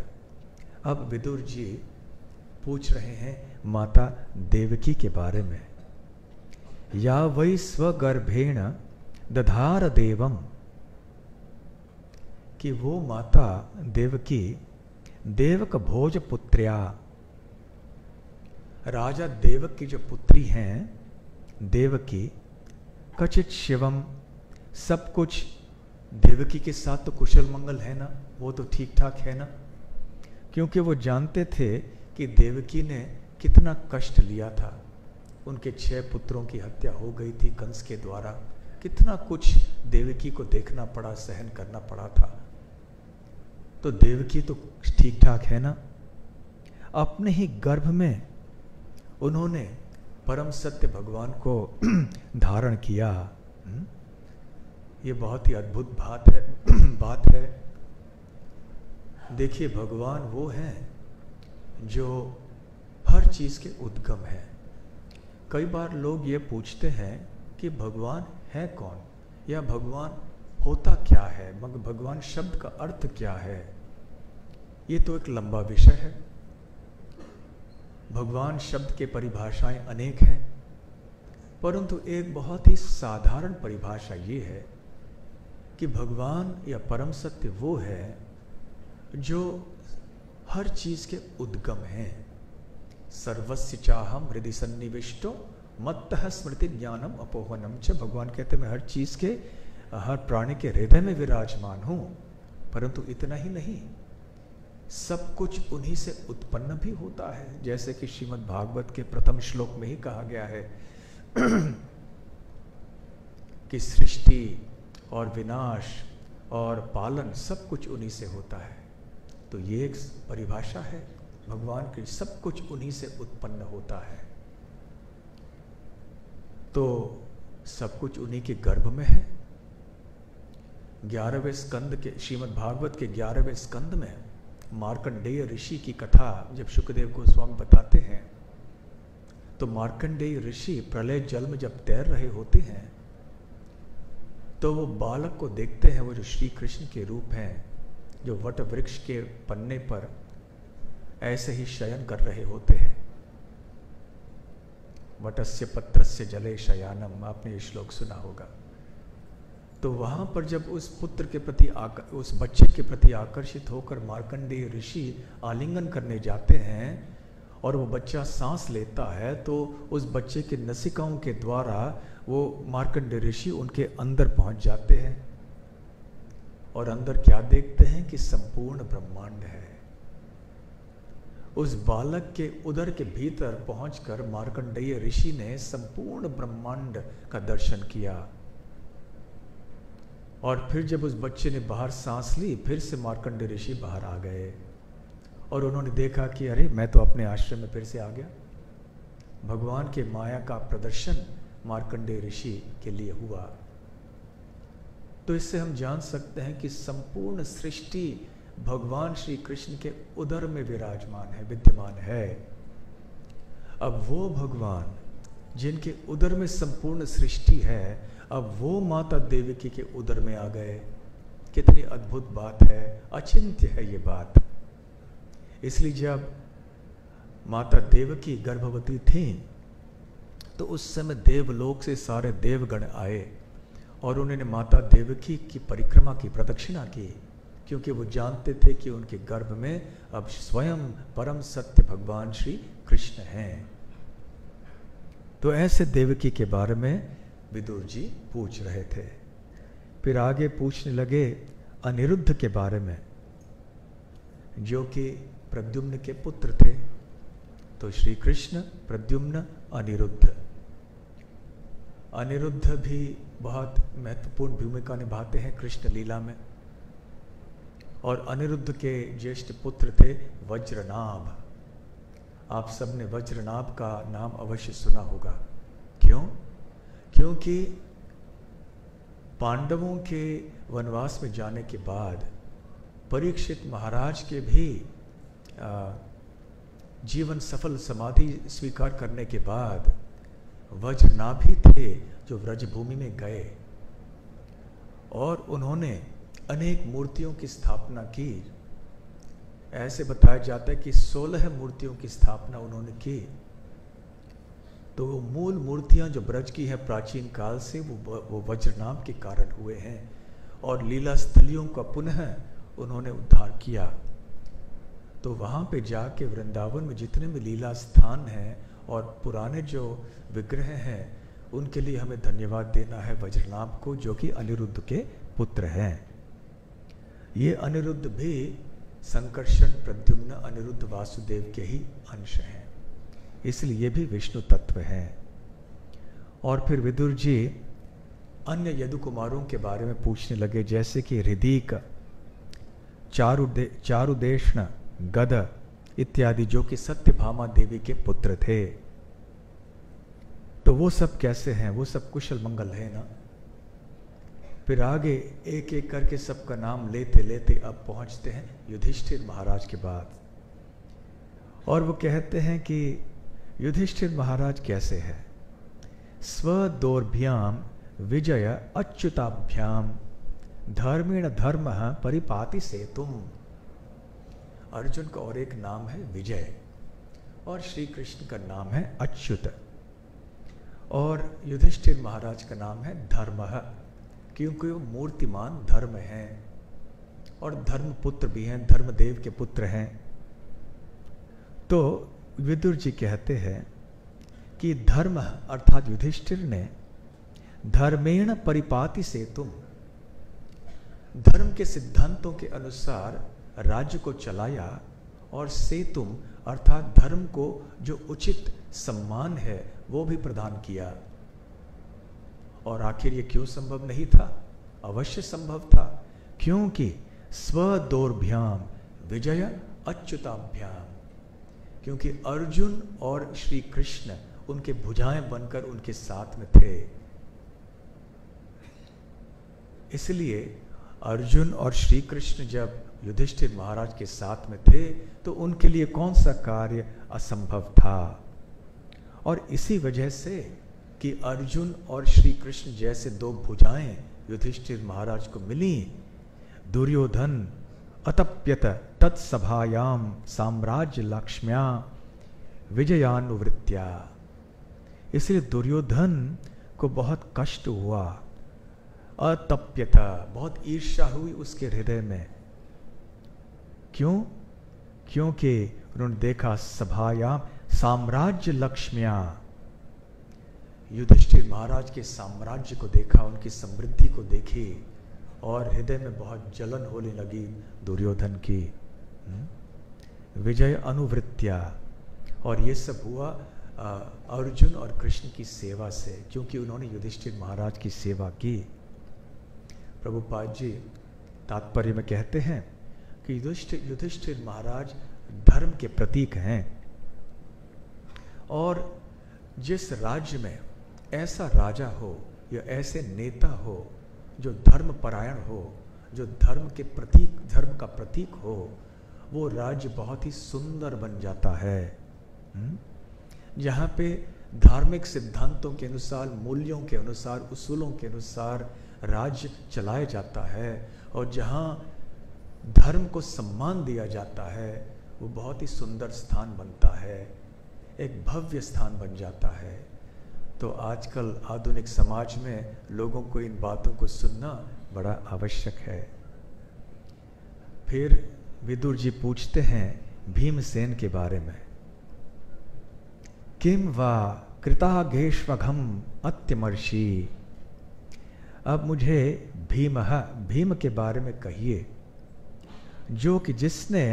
अब विदुर जी पूछ रहे हैं माता देवकी के बारे में। या वै स्वगर्भेण दधार देवम, कि वो माता देवकी देवक भोज पुत्र्या, राजा देवक की जो पुत्री हैं देवकी, कचित शिवम, सब कुछ देवकी के साथ तो कुशल मंगल है ना, वो तो ठीक ठाक है ना, क्योंकि वो जानते थे कि देवकी ने कितना कष्ट लिया था। उनके 6 पुत्रों की हत्या हो गई थी कंस के द्वारा, कितना कुछ देवकी को देखना पड़ा, सहन करना पड़ा था। तो देवकी तो ठीक ठाक है ना। अपने ही गर्भ में उन्होंने परम सत्य भगवान को धारण किया। ये बहुत ही अद्भुत बात है। देखिए, भगवान वो हैं जो हर चीज के उद्गम है। कई बार लोग ये पूछते हैं कि भगवान है कौन, या भगवान होता क्या है, मगर भगवान शब्द का अर्थ क्या है। ये तो एक लंबा विषय है। भगवान शब्द के परिभाषाएं अनेक हैं, परंतु एक बहुत ही साधारण परिभाषा ये है कि भगवान या परम सत्य वो है जो हर चीज के उद्गम हैं। सर्वस्य चाहम हृदय सन्निविष्टो मत्तः स्मृति ज्ञानम अपोहनम च। भगवान कहते मैं हर चीज के, हर प्राणी के हृदय में विराजमान हूं। परंतु इतना ही नहीं, सब कुछ उन्हीं से उत्पन्न भी होता है। जैसे कि श्रीमद् भागवत के प्रथम श्लोक में ही कहा गया है कि सृष्टि और विनाश और पालन सब कुछ उन्हीं से होता है। तो ये एक परिभाषा है भगवान की, सब कुछ उन्हीं से उत्पन्न होता है। तो सब कुछ उन्हीं के गर्भ में है। 11वें स्कंद के, श्रीमद् भागवत के 11वें स्कंद में मार्कंडेय ऋषि की कथा जब शुकदेव गोस्वामी बताते हैं, तो मार्कंडेय ऋषि प्रलय जल में जब तैर रहे होते हैं तो वो बालक को देखते हैं, वो जो श्री कृष्ण के रूप हैं, जो वट वृक्ष के पन्ने पर ऐसे ही शयन कर रहे होते हैं। वटस्य पत्रस्य जले शयानम, आपने ये श्लोक सुना होगा। तो वहां पर जब उस पुत्र के प्रति उस बच्चे के प्रति आकर्षित होकर मार्कंडेय ऋषि आलिंगन करने जाते हैं और वो बच्चा सांस लेता है, तो उस बच्चे के नसिकाओं के द्वारा वो मार्कंडेय ऋषि उनके अंदर पहुंच जाते हैं और अंदर क्या देखते हैं कि संपूर्ण ब्रह्मांड है। उस बालक के उदर के भीतर पहुंचकर मार्कंडेय ऋषि ने संपूर्ण ब्रह्मांड का दर्शन किया। और फिर जब उस बच्चे ने बाहर सांस ली, फिर से मार्कंडेय ऋषि बाहर आ गए और उन्होंने देखा कि अरे मैं तो अपने आश्रम में फिर से आ गया। भगवान के माया का प्रदर्शन मार्कंडेय ऋषि के लिए हुआ। तो इससे हम जान सकते हैं कि संपूर्ण सृष्टि भगवान श्री कृष्ण के उदर में विराजमान है, विद्यमान है। अब वो भगवान जिनके उदर में संपूर्ण सृष्टि है, अब वो माता देवकी के उदर में आ गए। कितनी अद्भुत बात है, अचिंत्य है ये बात। इसलिए जब माता देवकी गर्भवती थी तो उस समय देवलोक से सारे देवगण आए और उन्होंने माता देवकी की परिक्रमा की, प्रदक्षिणा की, क्योंकि वो जानते थे कि उनके गर्भ में अब स्वयं परम सत्य भगवान श्री कृष्ण हैं। तो ऐसे देवकी के बारे में विदुर जी पूछ रहे थे। फिर आगे पूछने लगे अनिरुद्ध के बारे में, जो कि प्रद्युम्न के पुत्र थे। तो श्री कृष्ण, प्रद्युम्न, अनिरुद्ध। अनिरुद्ध भी बहुत महत्वपूर्ण भूमिका निभाते हैं कृष्ण लीला में। और अनिरुद्ध के ज्येष्ठ पुत्र थे वज्रनाभ। आप सबने वज्रनाभ का नाम अवश्य सुना होगा। क्यों? क्योंकि पांडवों के वनवास में जाने के बाद परीक्षित महाराज के भी जीवन सफल समाधि स्वीकार करने के बाद वज्रनाभि थे जो व्रजभूमि में गए और उन्होंने अनेक मूर्तियों की स्थापना की। ऐसे बताया जाता है कि 16 मूर्तियों की स्थापना उन्होंने की। तो वो मूल मूर्तियां जो ब्रज की है प्राचीन काल से, वो वज्रनाभ के कारण हुए हैं और लीला स्थलियों का पुनः उन्होंने उद्धार किया। तो वहाँ पे जाके वृंदावन में जितने भी लीला स्थान हैं और पुराने जो विग्रह हैं उनके लिए हमें धन्यवाद देना है वज्रनाभ को, जो कि अनिरुद्ध के पुत्र हैं। ये अनिरुद्ध भी संकर्षण, प्रद्युम्न, अनिरुद्ध वासुदेव के ही अंश हैं, इसलिए ये भी विष्णु तत्व हैं। और फिर विदुर जी अन्य यदु कुमारों के बारे में पूछने लगे, जैसे कि हृदीक, चारुदेष्ण, गद इत्यादि, जो कि सत्यभामा देवी के पुत्र थे। तो वो सब कैसे हैं? वो सब कुशल मंगल है ना? फिर आगे एक एक करके सबका नाम लेते लेते अब पहुंचते हैं युधिष्ठिर महाराज के बाद। और वो कहते हैं कि युधिष्ठिर महाराज कैसे है? स्वदौर्भ्याम विजय अच्युताभ्याम धर्मेण धर्म परिपाति सेतुम। अर्जुन का और एक नाम है विजय और श्री कृष्ण का नाम है अच्युत और युधिष्ठिर महाराज का नाम है धर्म, क्योंकि वो मूर्तिमान धर्म हैं और धर्म पुत्र भी हैं, धर्मदेव के पुत्र हैं। तो विदुर जी कहते हैं कि धर्म अर्थात युधिष्ठिर ने धर्मेण परिपाति सेतुम, धर्म के सिद्धांतों के अनुसार राज्य को चलाया और सेतुम अर्थात धर्म को जो उचित सम्मान है वो भी प्रदान किया। और आखिर ये क्यों संभव नहीं था? अवश्य संभव था, क्योंकि स्वदौर्भ्याम विजय अच्युताभ्याम, क्योंकि अर्जुन और श्री कृष्ण उनके भुजाएं बनकर उनके साथ में थे। इसलिए अर्जुन और श्री कृष्ण जब युधिष्ठिर महाराज के साथ में थे तो उनके लिए कौन सा कार्य असंभव था। और इसी वजह से कि अर्जुन और श्री कृष्ण जैसे दो भुजाएं युधिष्ठिर महाराज को मिली, दुर्योधन अतप्यत तत्सभायाम साम्राज्य लक्ष्म्या विजयानुवृत्त्या। इसलिए दुर्योधन को बहुत कष्ट हुआ, अतप्यता, बहुत ईर्ष्या हुई उसके हृदय में। क्यों? क्योंकि उन्होंने देखा सभायाम साम्राज्य लक्ष्म्या, युधिष्ठिर महाराज के साम्राज्य को देखा, उनकी समृद्धि को देखी और हृदय में बहुत जलन होने लगी दुर्योधन की। विजय अनुवृत्त्या, और ये सब हुआ अर्जुन और कृष्ण की सेवा से, क्योंकि उन्होंने युधिष्ठिर महाराज की सेवा की। प्रभुपाद जी तात्पर्य में कहते हैं कि युधिष्ठिर महाराज धर्म के प्रतीक हैं और जिस राज्य में ऐसा राजा हो या ऐसे नेता हो जो धर्म परायण हो, जो धर्म का प्रतीक हो, वो राज्य बहुत ही सुंदर बन जाता है। जहाँ पे धार्मिक सिद्धांतों के अनुसार, मूल्यों के अनुसार, उसूलों के अनुसार राज्य चलाया जाता है और जहाँ धर्म को सम्मान दिया जाता है, वो बहुत ही सुंदर स्थान बनता है, एक भव्य स्थान बन जाता है। तो आजकल आधुनिक समाज में लोगों को इन बातों को सुनना बड़ा आवश्यक है। फिर विदुर जी पूछते हैं भीमसेन के बारे में, किम वा कृतागेष्वघम अत्यमर्षि। अब मुझे भीम के बारे में कहिए, जो कि जिसने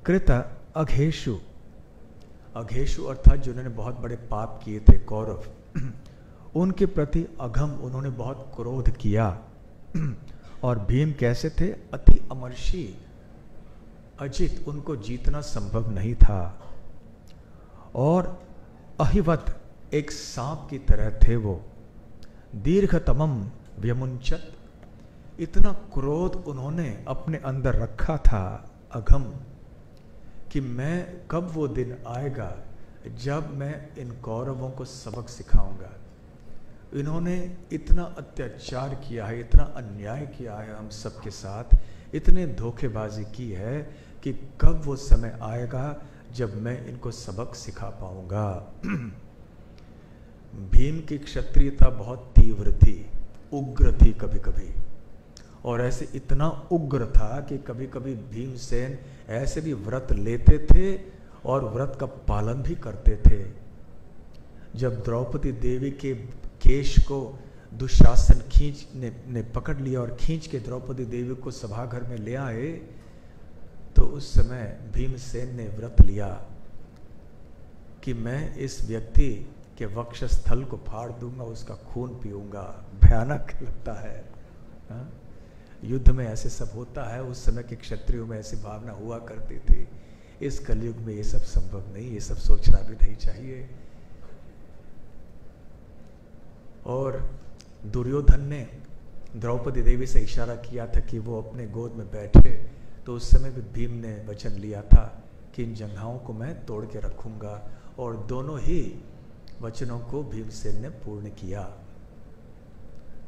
कृत अघेषु, अघेषु अर्थात जिन्होंने बहुत बड़े पाप किए थे कौरव, उनके प्रति अघम, उन्होंने बहुत क्रोध किया। और भीम कैसे थे? अति अमर्षि, अजित, उनको जीतना संभव नहीं था। और अहिवत, एक सांप की तरह थे वो। दीर्घतमम व्यमुंचत, इतना क्रोध उन्होंने अपने अंदर रखा था, अघम, कि मैं कब वो दिन आएगा जब मैं इन कौरवों को सबक सिखाऊंगा। इन्होंने इतना अत्याचार किया है, इतना अन्याय किया है हम सबके साथ, इतने धोखेबाजी की है कि कब वो समय आएगा जब मैं इनको सबक सिखा पाऊंगा। भीम की क्षत्रियता बहुत तीव्र थी, उग्र थी कभी कभी, और ऐसे इतना उग्र था कि कभी कभी भीमसेन ऐसे भी व्रत लेते थे और व्रत का पालन भी करते थे। जब द्रौपदी देवी के केश को दुशासन ने पकड़ लिया और खींच के द्रौपदी देवी को सभाघर में ले आए, तो उस समय भीमसेन ने व्रत लिया कि मैं इस व्यक्ति के वक्षस्थल को फाड़ दूंगा, उसका खून पीऊंगा। भयानक लगता है, हा? युद्ध में ऐसे सब होता है, उस समय के क्षत्रियों में ऐसी भावना हुआ करती थी। इस कलयुग में ये सब संभव नहीं, ये सब सोचना भी नहीं चाहिए। और दुर्योधन ने द्रौपदी देवी से इशारा किया था कि वो अपने गोद में बैठे, तो उस समय भी भीम ने वचन लिया था कि इन जंघाओं को मैं तोड़ के रखूंगा, और दोनों ही वचनों को भीमसेन ने पूर्ण किया।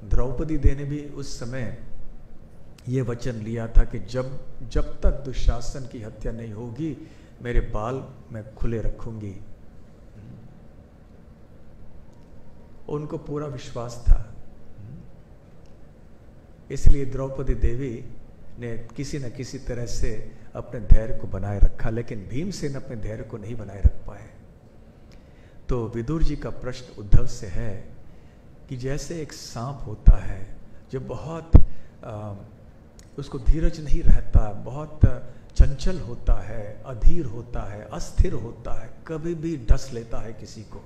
द्रौपदी देवी ने भी उस समय ये वचन लिया था कि जब तक दुशासन की हत्या नहीं होगी मेरे बाल मैं खुले रखूंगी। उनको पूरा विश्वास था, इसलिए द्रौपदी देवी ने किसी न किसी तरह से अपने धैर्य को बनाए रखा, लेकिन भीमसेन अपने धैर्य को नहीं बनाए रख पाए। तो विदुर जी का प्रश्न उद्धव से है कि जैसे एक सांप होता है जो बहुत उसको धीरज नहीं रहता, बहुत चंचल होता है, अधीर होता है, अस्थिर होता है, कभी भी डस लेता है किसी को,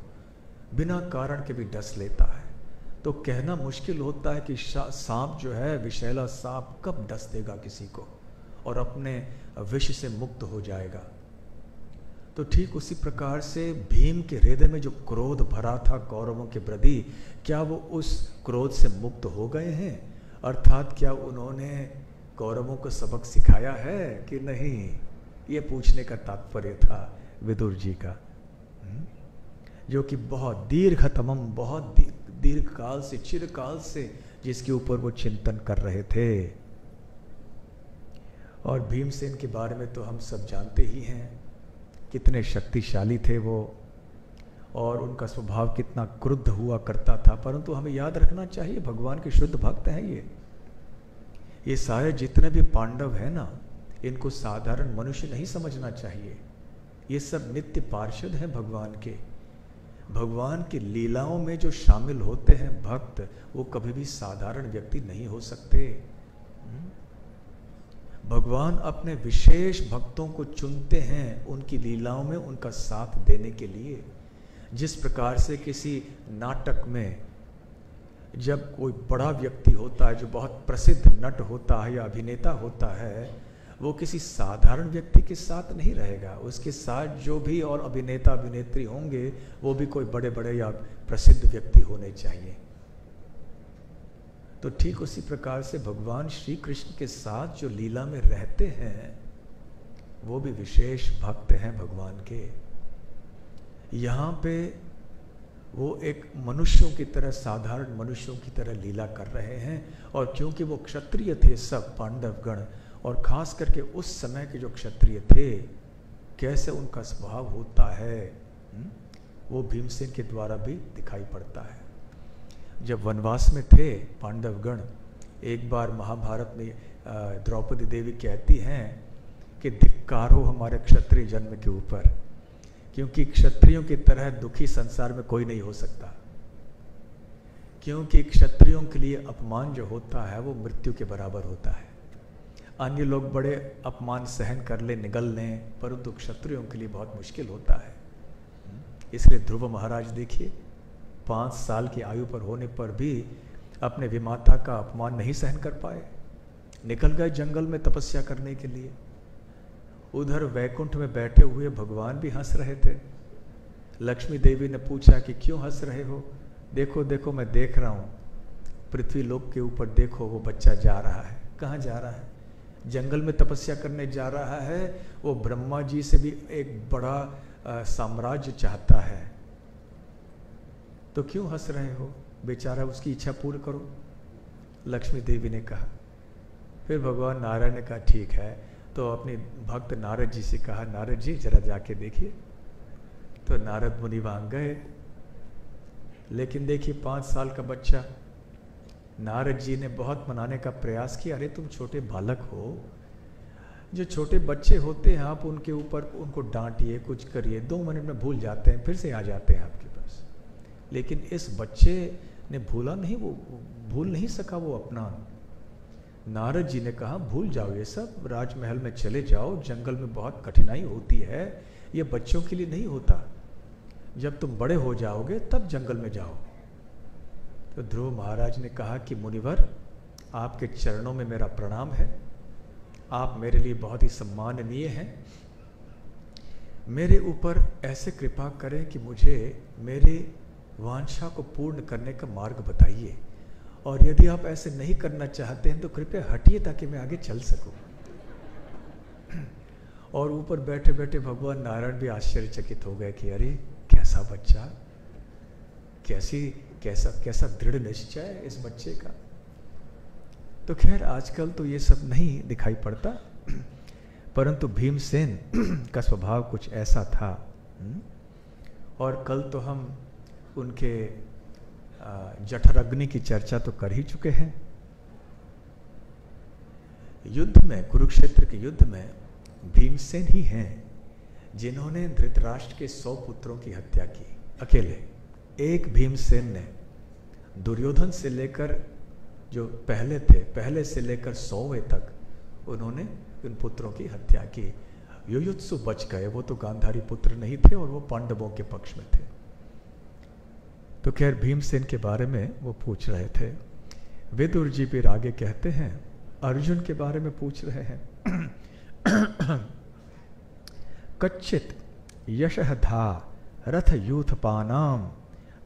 बिना कारण के भी डस लेता है। तो कहना मुश्किल होता है कि सांप जो है, विषैला सांप कब डस देगा किसी को और अपने विष से मुक्त हो जाएगा। तो ठीक उसी प्रकार से भीम के हृदय में जो क्रोध भरा था कौरवों के प्रति, क्या वो उस क्रोध से मुक्त हो गए हैं? अर्थात क्या उन्होंने कौरवों को सबक सिखाया है कि नहीं? ये पूछने का तात्पर्य था विदुर जी का, जो कि बहुत दीर्घतमम, बहुत दीर्घ काल से, चिरकाल से जिसके ऊपर वो चिंतन कर रहे थे। और भीमसेन के बारे में तो हम सब जानते ही हैं, कितने शक्तिशाली थे वो, और उनका स्वभाव कितना क्रुद्ध हुआ करता था। परंतु हमें याद रखना चाहिए भगवान के शुद्ध भक्त हैं ये सारे जितने भी पांडव हैं ना, इनको साधारण मनुष्य नहीं समझना चाहिए। ये सब नित्य पार्षद हैं भगवान के। भगवान की लीलाओं में जो शामिल होते हैं भक्त, वो कभी भी साधारण व्यक्ति नहीं हो सकते। भगवान अपने विशेष भक्तों को चुनते हैं उनकी लीलाओं में उनका साथ देने के लिए। जिस प्रकार से किसी नाटक में जब कोई बड़ा व्यक्ति होता है, जो बहुत प्रसिद्ध नट होता है या अभिनेता होता है, वो किसी साधारण व्यक्ति के साथ नहीं रहेगा। उसके साथ जो भी और अभिनेता अभिनेत्री होंगे वो भी कोई बड़े बड़े या प्रसिद्ध व्यक्ति होने चाहिए। तो ठीक उसी प्रकार से भगवान श्री कृष्ण के साथ जो लीला में रहते हैं वो भी विशेष भक्त हैं भगवान के। यहाँ पे वो एक मनुष्यों की तरह, साधारण मनुष्यों की तरह लीला कर रहे हैं। और क्योंकि वो क्षत्रिय थे सब पांडवगण, और खास करके उस समय के जो क्षत्रिय थे, कैसे उनका स्वभाव होता है वो भीमसेन के द्वारा भी दिखाई पड़ता है। जब वनवास में थे पांडवगण, एक बार महाभारत में द्रौपदी देवी कहती हैं कि धिक्कार हो हमारे क्षत्रिय जन्म के ऊपर, क्योंकि क्षत्रियों की तरह दुखी संसार में कोई नहीं हो सकता। क्योंकि क्षत्रियों के लिए अपमान जो होता है वो मृत्यु के बराबर होता है। अन्य लोग बड़े अपमान सहन कर ले, निगल लें, परंतु क्षत्रियों के लिए बहुत मुश्किल होता है। इसलिए ध्रुव महाराज देखिए, 5 साल की आयु पर होने पर भी अपने विमाता का अपमान नहीं सहन कर पाए, निकल गए जंगल में तपस्या करने के लिए। उधर वैकुंठ में बैठे हुए भगवान भी हंस रहे थे। लक्ष्मी देवी ने पूछा कि क्यों हंस रहे हो? देखो देखो मैं देख रहा हूँ, पृथ्वी लोक के ऊपर देखो वो बच्चा जा रहा है। कहाँ जा रहा है? जंगल में तपस्या करने जा रहा है, वो ब्रह्मा जी से भी एक बड़ा साम्राज्य चाहता है, तो क्यों हंस रहे हो? बेचारा, उसकी इच्छा पूर्ण करो। लक्ष्मी देवी ने कहा। फिर भगवान नारायण ने कहा ठीक है, तो अपने भक्त नारद जी से कहा, नारद जी जरा जाके देखिए। तो नारद मुनि वहां गए, लेकिन देखिए 5 साल का बच्चा। नारद जी ने बहुत मनाने का प्रयास किया, अरे तुम छोटे बालक हो, जो छोटे बच्चे होते हैं आप उनके ऊपर उनको डांटिए, कुछ करिए, 2 मिनट में भूल जाते हैं, फिर से आ जाते हैं आपके पास। लेकिन इस बच्चे ने भूला नहीं, वो भूल नहीं सका वो अपना। नारद जी ने कहा भूल जाओ ये सब, राजमहल में चले जाओ, जंगल में बहुत कठिनाई होती है, ये बच्चों के लिए नहीं होता, जब तुम बड़े हो जाओगे तब जंगल में जाओ। तो ध्रुव महाराज ने कहा कि मुनिवर, आपके चरणों में मेरा प्रणाम है, आप मेरे लिए बहुत ही सम्माननीय हैं, मेरे ऊपर ऐसे कृपा करें कि मुझे मेरे वांछा को पूर्ण करने का मार्ग बताइए, और यदि आप ऐसे नहीं करना चाहते हैं तो कृपया हटिए ताकि मैं आगे चल सकूं। और ऊपर बैठे बैठे भगवान नारायण भी आश्चर्यचकित हो गए कि अरे कैसा बच्चा, कैसा दृढ़ निश्चय है इस बच्चे का। तो खैर आजकल तो ये सब नहीं दिखाई पड़ता, परंतु भीमसेन का स्वभाव कुछ ऐसा था। और कल तो हम उनके जठराग्नि की चर्चा तो कर ही चुके हैं। युद्ध में, कुरुक्षेत्र के युद्ध में भीमसेन ही हैं जिन्होंने धृतराष्ट्र के 100 पुत्रों की हत्या की अकेले। एक भीमसेन ने दुर्योधन से लेकर, जो पहले थे, पहले से लेकर 100वें तक उन्होंने उन पुत्रों की हत्या की। युयुत्सु बच गए, वो तो गांधारी पुत्र नहीं थे और वो पांडवों के पक्ष में थे। तो खैर भीमसेन के बारे में वो पूछ रहे थे। विदुर जी फिर आगे कहते हैं, अर्जुन के बारे में पूछ रहे हैं। कच्चित यशः धा रथ यूथपानाम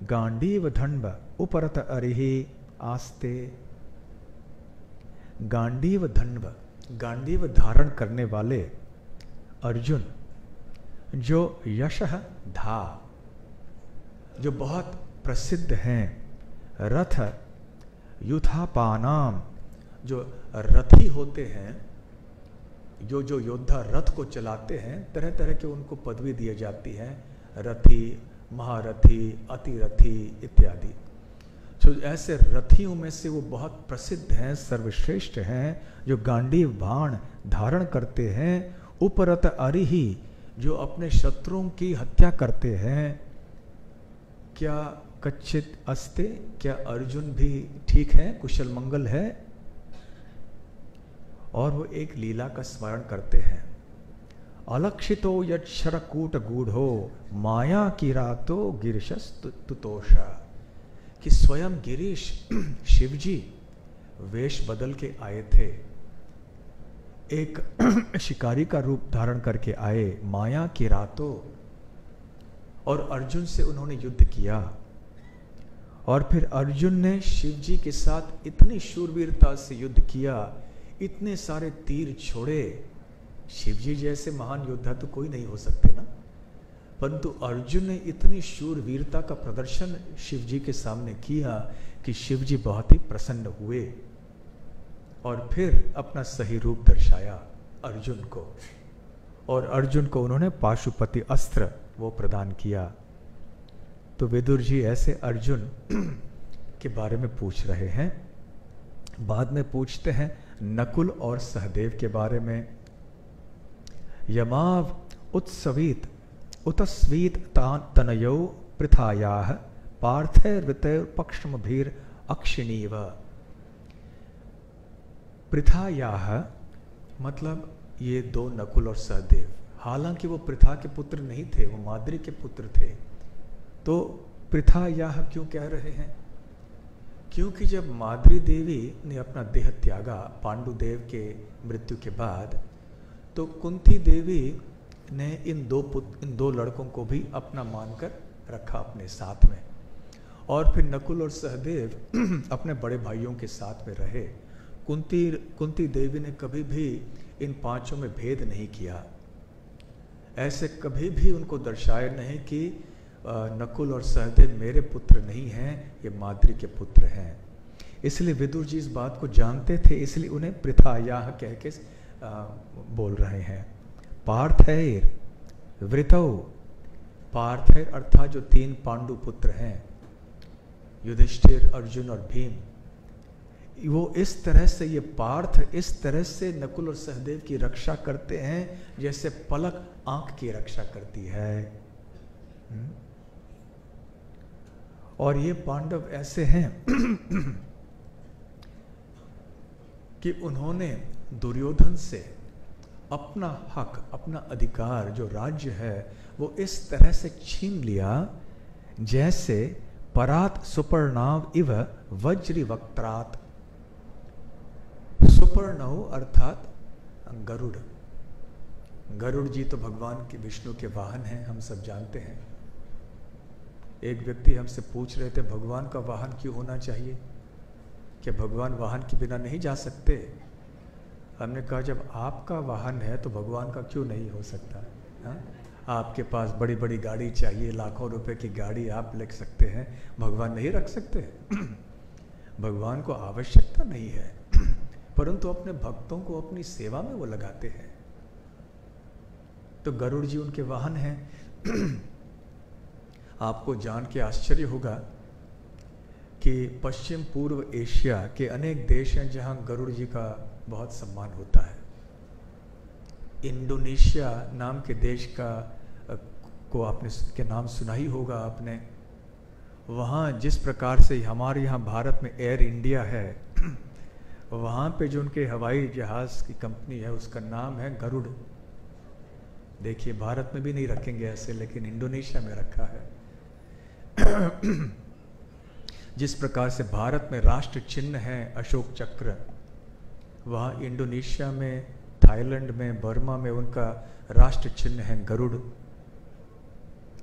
गांडीव धन्व उपरत अरिहि आस्ते। गांडीव धन्व, गांडीव धारण करने वाले अर्जुन, जो यशः धा, जो बहुत प्रसिद्ध हैं, रथ युथापानाम, जो रथी होते हैं, जो योद्धा रथ को चलाते हैं, तरह तरह के उनको पदवी दी जाती है, रथी, महारथी, अतिरथी इत्यादि। तो ऐसे रथियों में से वो बहुत प्रसिद्ध हैं, सर्वश्रेष्ठ हैं, जो गांडीव बाण धारण करते हैं, उपरत अरिहि, जो अपने शत्रुओं की हत्या करते हैं। क्या कच्चित अस्ते, क्या अर्जुन भी ठीक है, कुशल मंगल है? और वो एक लीला का स्मरण करते हैं। अलक्षितो यक्षरकूट गूढ़ो माया किरातो गिरिशस्तुतोषा, कि स्वयं गिरीश शिवजी वेश बदल के आए थे, एक शिकारी का रूप धारण करके आए, माया किरातो, और अर्जुन से उन्होंने युद्ध किया। और फिर अर्जुन ने शिवजी के साथ इतनी शूरवीरता से युद्ध किया, इतने सारे तीर छोड़े। शिवजी जैसे महान योद्धा तो कोई नहीं हो सकते ना, परंतु अर्जुन ने इतनी शूरवीरता का प्रदर्शन शिवजी के सामने किया कि शिवजी बहुत ही प्रसन्न हुए, और फिर अपना सही रूप दर्शाया अर्जुन को, और अर्जुन को उन्होंने पाशुपति अस्त्र वो प्रदान किया। तो विदुर जी ऐसे अर्जुन के बारे में पूछ रहे हैं। बाद में पूछते हैं नकुल और सहदेव के बारे में। यमाव उत्सवीत उतस्वीत तनयो पृथायाः पार्थैर्वृतैर् पक्षमभीर अक्षिणीव। पृथायाः मतलब ये 2 नकुल और सहदेव, हालांकि वो पृथा के पुत्र नहीं थे, वो माद्री के पुत्र थे। तो पृथायाः क्यों कह रहे हैं? क्योंकि जब माद्री देवी ने अपना देह त्यागा पांडुदेव के मृत्यु के बाद, तो कुंती देवी ने इन दो लड़कों को भी अपना मानकर रखा अपने साथ में, और फिर नकुल और सहदेव अपने बड़े भाइयों के साथ में रहे। कुंती देवी ने कभी भी इन पांचों में भेद नहीं किया। ऐसे कभी भी उनको दर्शाया नहीं कि नकुल और सहदेव मेरे पुत्र नहीं हैं, ये माद्री के पुत्र हैं। इसलिए विदुर जी इस बात को जानते थे, इसलिए उन्हें पृथायाः कह के बोल रहे हैं। पार्थैर वृतौ, पार्थैर अर्थात जो 3 पांडु पुत्र हैं, युधिष्ठिर, अर्जुन और भीम, वो इस तरह से, ये पार्थ इस तरह से नकुल और सहदेव की रक्षा करते हैं जैसे पलक आंख की रक्षा करती है। और ये पांडव ऐसे हैं कि उन्होंने दुर्योधन से अपना हक, अपना अधिकार, जो राज्य है, वो इस तरह से छीन लिया जैसे परात सुपर्णाव इव वज्री वक्त्रात। सुपर्णव अर्थात गरुड़। गरुड़ जी तो भगवान के, विष्णु के वाहन हैं, हम सब जानते हैं। एक व्यक्ति हमसे पूछ रहे थे भगवान का वाहन क्यों होना चाहिए, क्या भगवान वाहन के बिना नहीं जा सकते? हमने कहा जब आपका वाहन है तो भगवान का क्यों नहीं हो सकता? हाँ? आपके पास बड़ी बड़ी गाड़ी चाहिए, लाखों रुपए की गाड़ी आप ले सकते हैं, भगवान नहीं रख सकते? भगवान को आवश्यकता नहीं है, परंतु अपने भक्तों को अपनी सेवा में वो लगाते हैं। तो गरुड़ जी उनके वाहन हैं। आपको जान के आश्चर्य होगा कि पश्चिम पूर्व एशिया के अनेक देश हैं जहां गरुड़ जी का बहुत सम्मान होता है। इंडोनेशिया नाम के देश को आपने के नाम सुना ही होगा आपने। वहाँ जिस प्रकार से हमारे यहाँ भारत में एयर इंडिया है, वहाँ पे जो उनके हवाई जहाज़ की कंपनी है उसका नाम है गरुड़। देखिए भारत में भी नहीं रखेंगे ऐसे, लेकिन इंडोनेशिया में रखा है। जिस प्रकार से भारत में राष्ट्र चिन्ह है अशोक चक्र, वहाँ इंडोनेशिया में, थाईलैंड में, बर्मा में उनका राष्ट्र चिन्ह है गरुड़।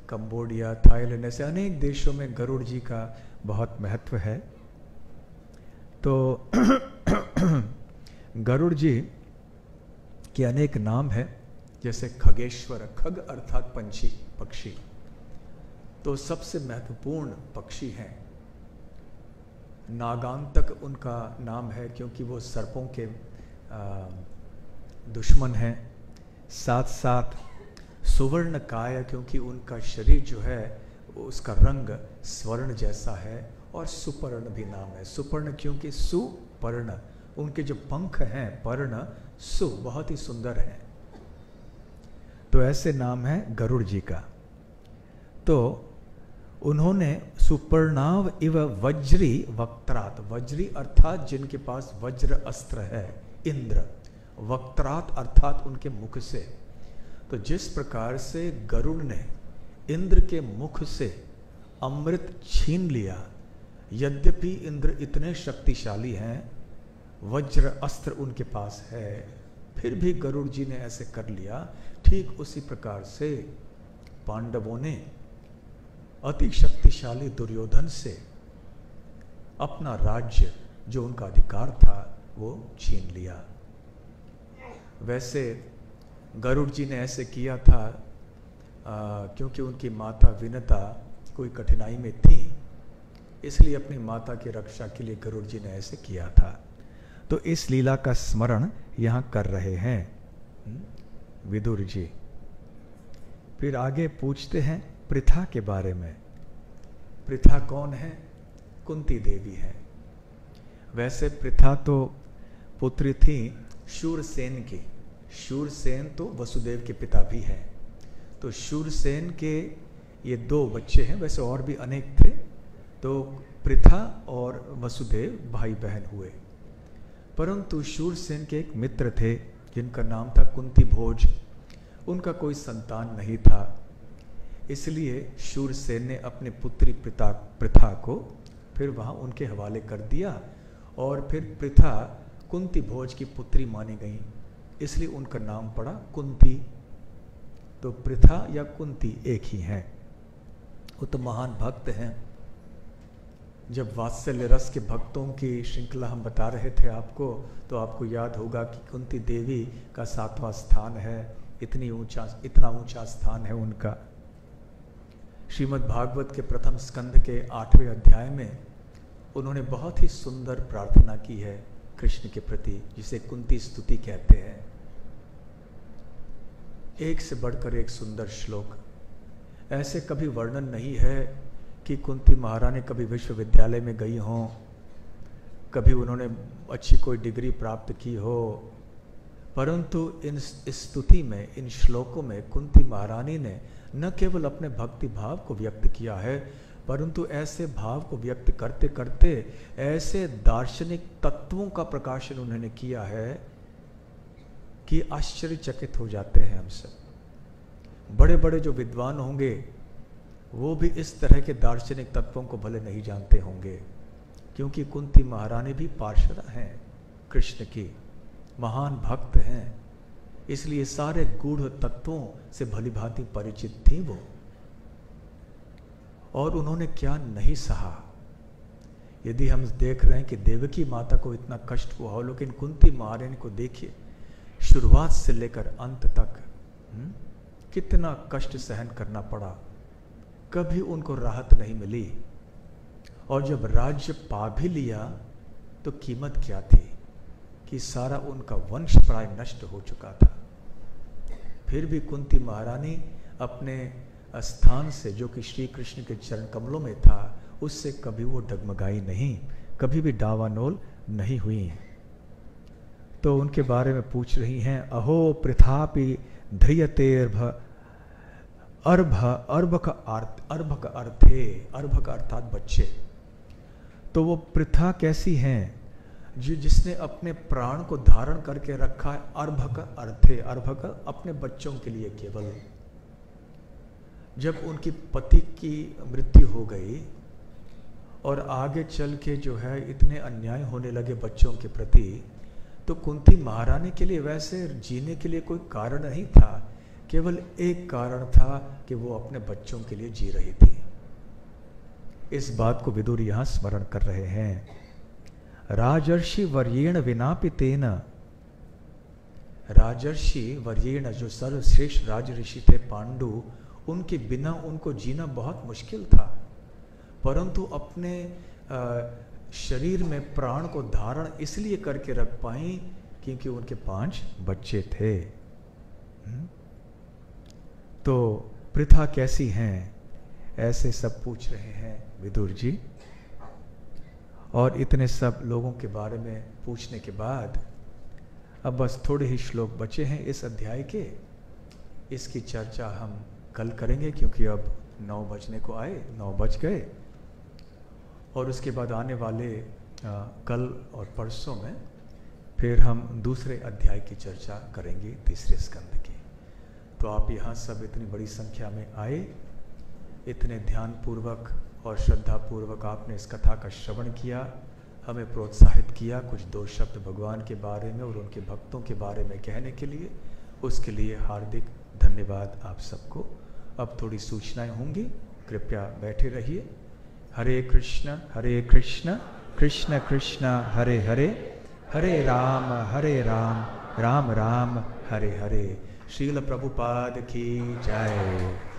कंबोडिया, थाईलैंड, ऐसे अनेक देशों में गरुड़ जी का बहुत महत्व है। तो गरुड़ जी के अनेक नाम हैं, जैसे खगेश्वर, खग अर्थात पंछी, पक्षी, तो सबसे महत्वपूर्ण पक्षी हैं। नागांतक उनका नाम है क्योंकि वो सर्पों के दुश्मन हैं। साथ साथ सुवर्णकाय, क्योंकि उनका शरीर जो है उसका रंग स्वर्ण जैसा है। और सुपर्ण भी नाम है। सुपर्ण क्योंकि सुपर्ण, उनके जो पंख हैं पर्ण, सु बहुत ही सुंदर हैं। तो ऐसे नाम है गरुड़ जी का। तो उन्होंने सुपर्णाव इव वज्री वक्त्रात, वज्री अर्थात जिनके पास वज्र अस्त्र है, इंद्र, वक्त्रात अर्थात उनके मुख से। तो जिस प्रकार से गरुड़ ने इंद्र के मुख से अमृत छीन लिया, यद्यपि इंद्र इतने शक्तिशाली हैं, वज्र अस्त्र उनके पास है, फिर भी गरुड़ जी ने ऐसे कर लिया। ठीक उसी प्रकार से पांडवों ने अति शक्तिशाली दुर्योधन से अपना राज्य, जो उनका अधिकार था, वो छीन लिया। वैसे गरुड़ जी ने ऐसे किया था क्योंकि उनकी माता विनता कोई कठिनाई में थी, इसलिए अपनी माता की रक्षा के लिए गरुड़ जी ने ऐसे किया था। तो इस लीला का स्मरण यहाँ कर रहे हैं विदुर जी। फिर आगे पूछते हैं पृथा के बारे में। पृथा कौन है? कुंती देवी है। वैसे पृथा तो पुत्री थी शूरसेन की। शूरसेन तो वसुदेव के पिता भी हैं। तो शूरसेन के ये 2 बच्चे हैं, वैसे और भी अनेक थे। तो पृथा और वसुदेव भाई बहन हुए। परंतु शूरसेन के एक मित्र थे जिनका नाम था कुंती भोज। उनका कोई संतान नहीं था, इसलिए शूरसेन ने अपने पुत्री पृथा को फिर वहाँ उनके हवाले कर दिया। और फिर पृथा कुंती भोज की पुत्री मानी गई, इसलिए उनका नाम पड़ा कुंती। तो पृथा या कुंती एक ही हैं। वो तो महान भक्त हैं। जब वात्सल्य रस के भक्तों की श्रृंखला हम बता रहे थे आपको, तो आपको याद होगा कि कुंती देवी का 7वां स्थान है, इतना ऊंचा स्थान है उनका। श्रीमद् भागवत के प्रथम स्कंद के 8वें अध्याय में उन्होंने बहुत ही सुंदर प्रार्थना की है कृष्ण के प्रति, जिसे कुंती स्तुति कहते हैं। एक से बढ़कर एक सुंदर श्लोक। ऐसे कभी वर्णन नहीं है कि कुंती महारानी कभी विश्वविद्यालय में गई हों, कभी उन्होंने अच्छी कोई डिग्री प्राप्त की हो, परंतु इन स्तुति में, इन श्लोकों में कुंती महारानी ने न केवल अपने भक्ति भाव को व्यक्त किया है, परंतु ऐसे भाव को व्यक्त करते करते ऐसे दार्शनिक तत्वों का प्रकाशन उन्होंने किया है कि आश्चर्यचकित हो जाते हैं हम सब। बड़े बड़े जो विद्वान होंगे वो भी इस तरह के दार्शनिक तत्वों को भले नहीं जानते होंगे, क्योंकि कुंती महारानी भी पार्षदा हैं कृष्ण की, महान भक्त हैं, इसलिए सारे गूढ़ तत्वों से भली भांति परिचित थी वो। और उन्होंने क्या नहीं सहा। यदि हम देख रहे हैं कि देवकी माता को इतना कष्ट हुआ हो, लेकिन कुंती महारानी को देखिए, शुरुआत से लेकर अंत तक कितना कष्ट सहन करना पड़ा, कभी उनको राहत नहीं मिली। और जब राज्य पा भी लिया तो कीमत क्या थी कि सारा उनका वंश प्राय नष्ट हो चुका था। फिर भी कुंती महारानी अपने स्थान से, जो कि श्री कृष्ण के चरण कमलों में था, उससे कभी वो डगमगाई नहीं, कभी भी डावानोल नहीं हुई। तो उनके बारे में पूछ रही हैं, अहो पृथापि ध्रियतेर्भ अर्भ का अर्थात बच्चे। तो वो पृथा कैसी हैं, जिसने अपने प्राण को धारण करके रखा है अर्भ का अपने बच्चों के लिए केवल। जब उनकी पति की मृत्यु हो गई और आगे चल के जो है इतने अन्याय होने लगे बच्चों के प्रति, तो कुंती महारानी के लिए वैसे जीने के लिए कोई कारण नहीं था, केवल एक कारण था कि वो अपने बच्चों के लिए जी रही थी। इस बात को विदुर यहां स्मरण कर रहे हैं। राजर्षि वर्येण विनापितेन, राजर्षि वर्येण जो सर्वश्रेष्ठ राज ऋषि थे पांडु, उनके बिना उनको जीना बहुत मुश्किल था, परंतु अपने शरीर में प्राण को धारण इसलिए करके रख पाई क्योंकि उनके 5 बच्चे थे। तो पृथा कैसी हैं, ऐसे सब पूछ रहे हैं विदुर जी। और इतने सब लोगों के बारे में पूछने के बाद अब बस थोड़े ही श्लोक बचे हैं इस अध्याय के। इसकी चर्चा हम कल करेंगे, क्योंकि अब 9 बजने को आए, 9 बज गए। और उसके बाद आने वाले कल और परसों में फिर हम दूसरे अध्याय की चर्चा करेंगे, तीसरे स्कंद की। तो आप यहाँ सब इतनी बड़ी संख्या में आए, इतने ध्यानपूर्वक और श्रद्धापूर्वक आपने इस कथा का श्रवण किया, हमें प्रोत्साहित किया कुछ 2 शब्द भगवान के बारे में और उनके भक्तों के बारे में कहने के लिए। उसके लिए हार्दिक धन्यवाद आप सबको। अब थोड़ी सूचनाएं होंगी, कृपया बैठे रहिए। हरे कृष्ण कृष्ण कृष्ण हरे हरे, हरे राम राम राम हरे हरे। श्रील प्रभुपाद की जय।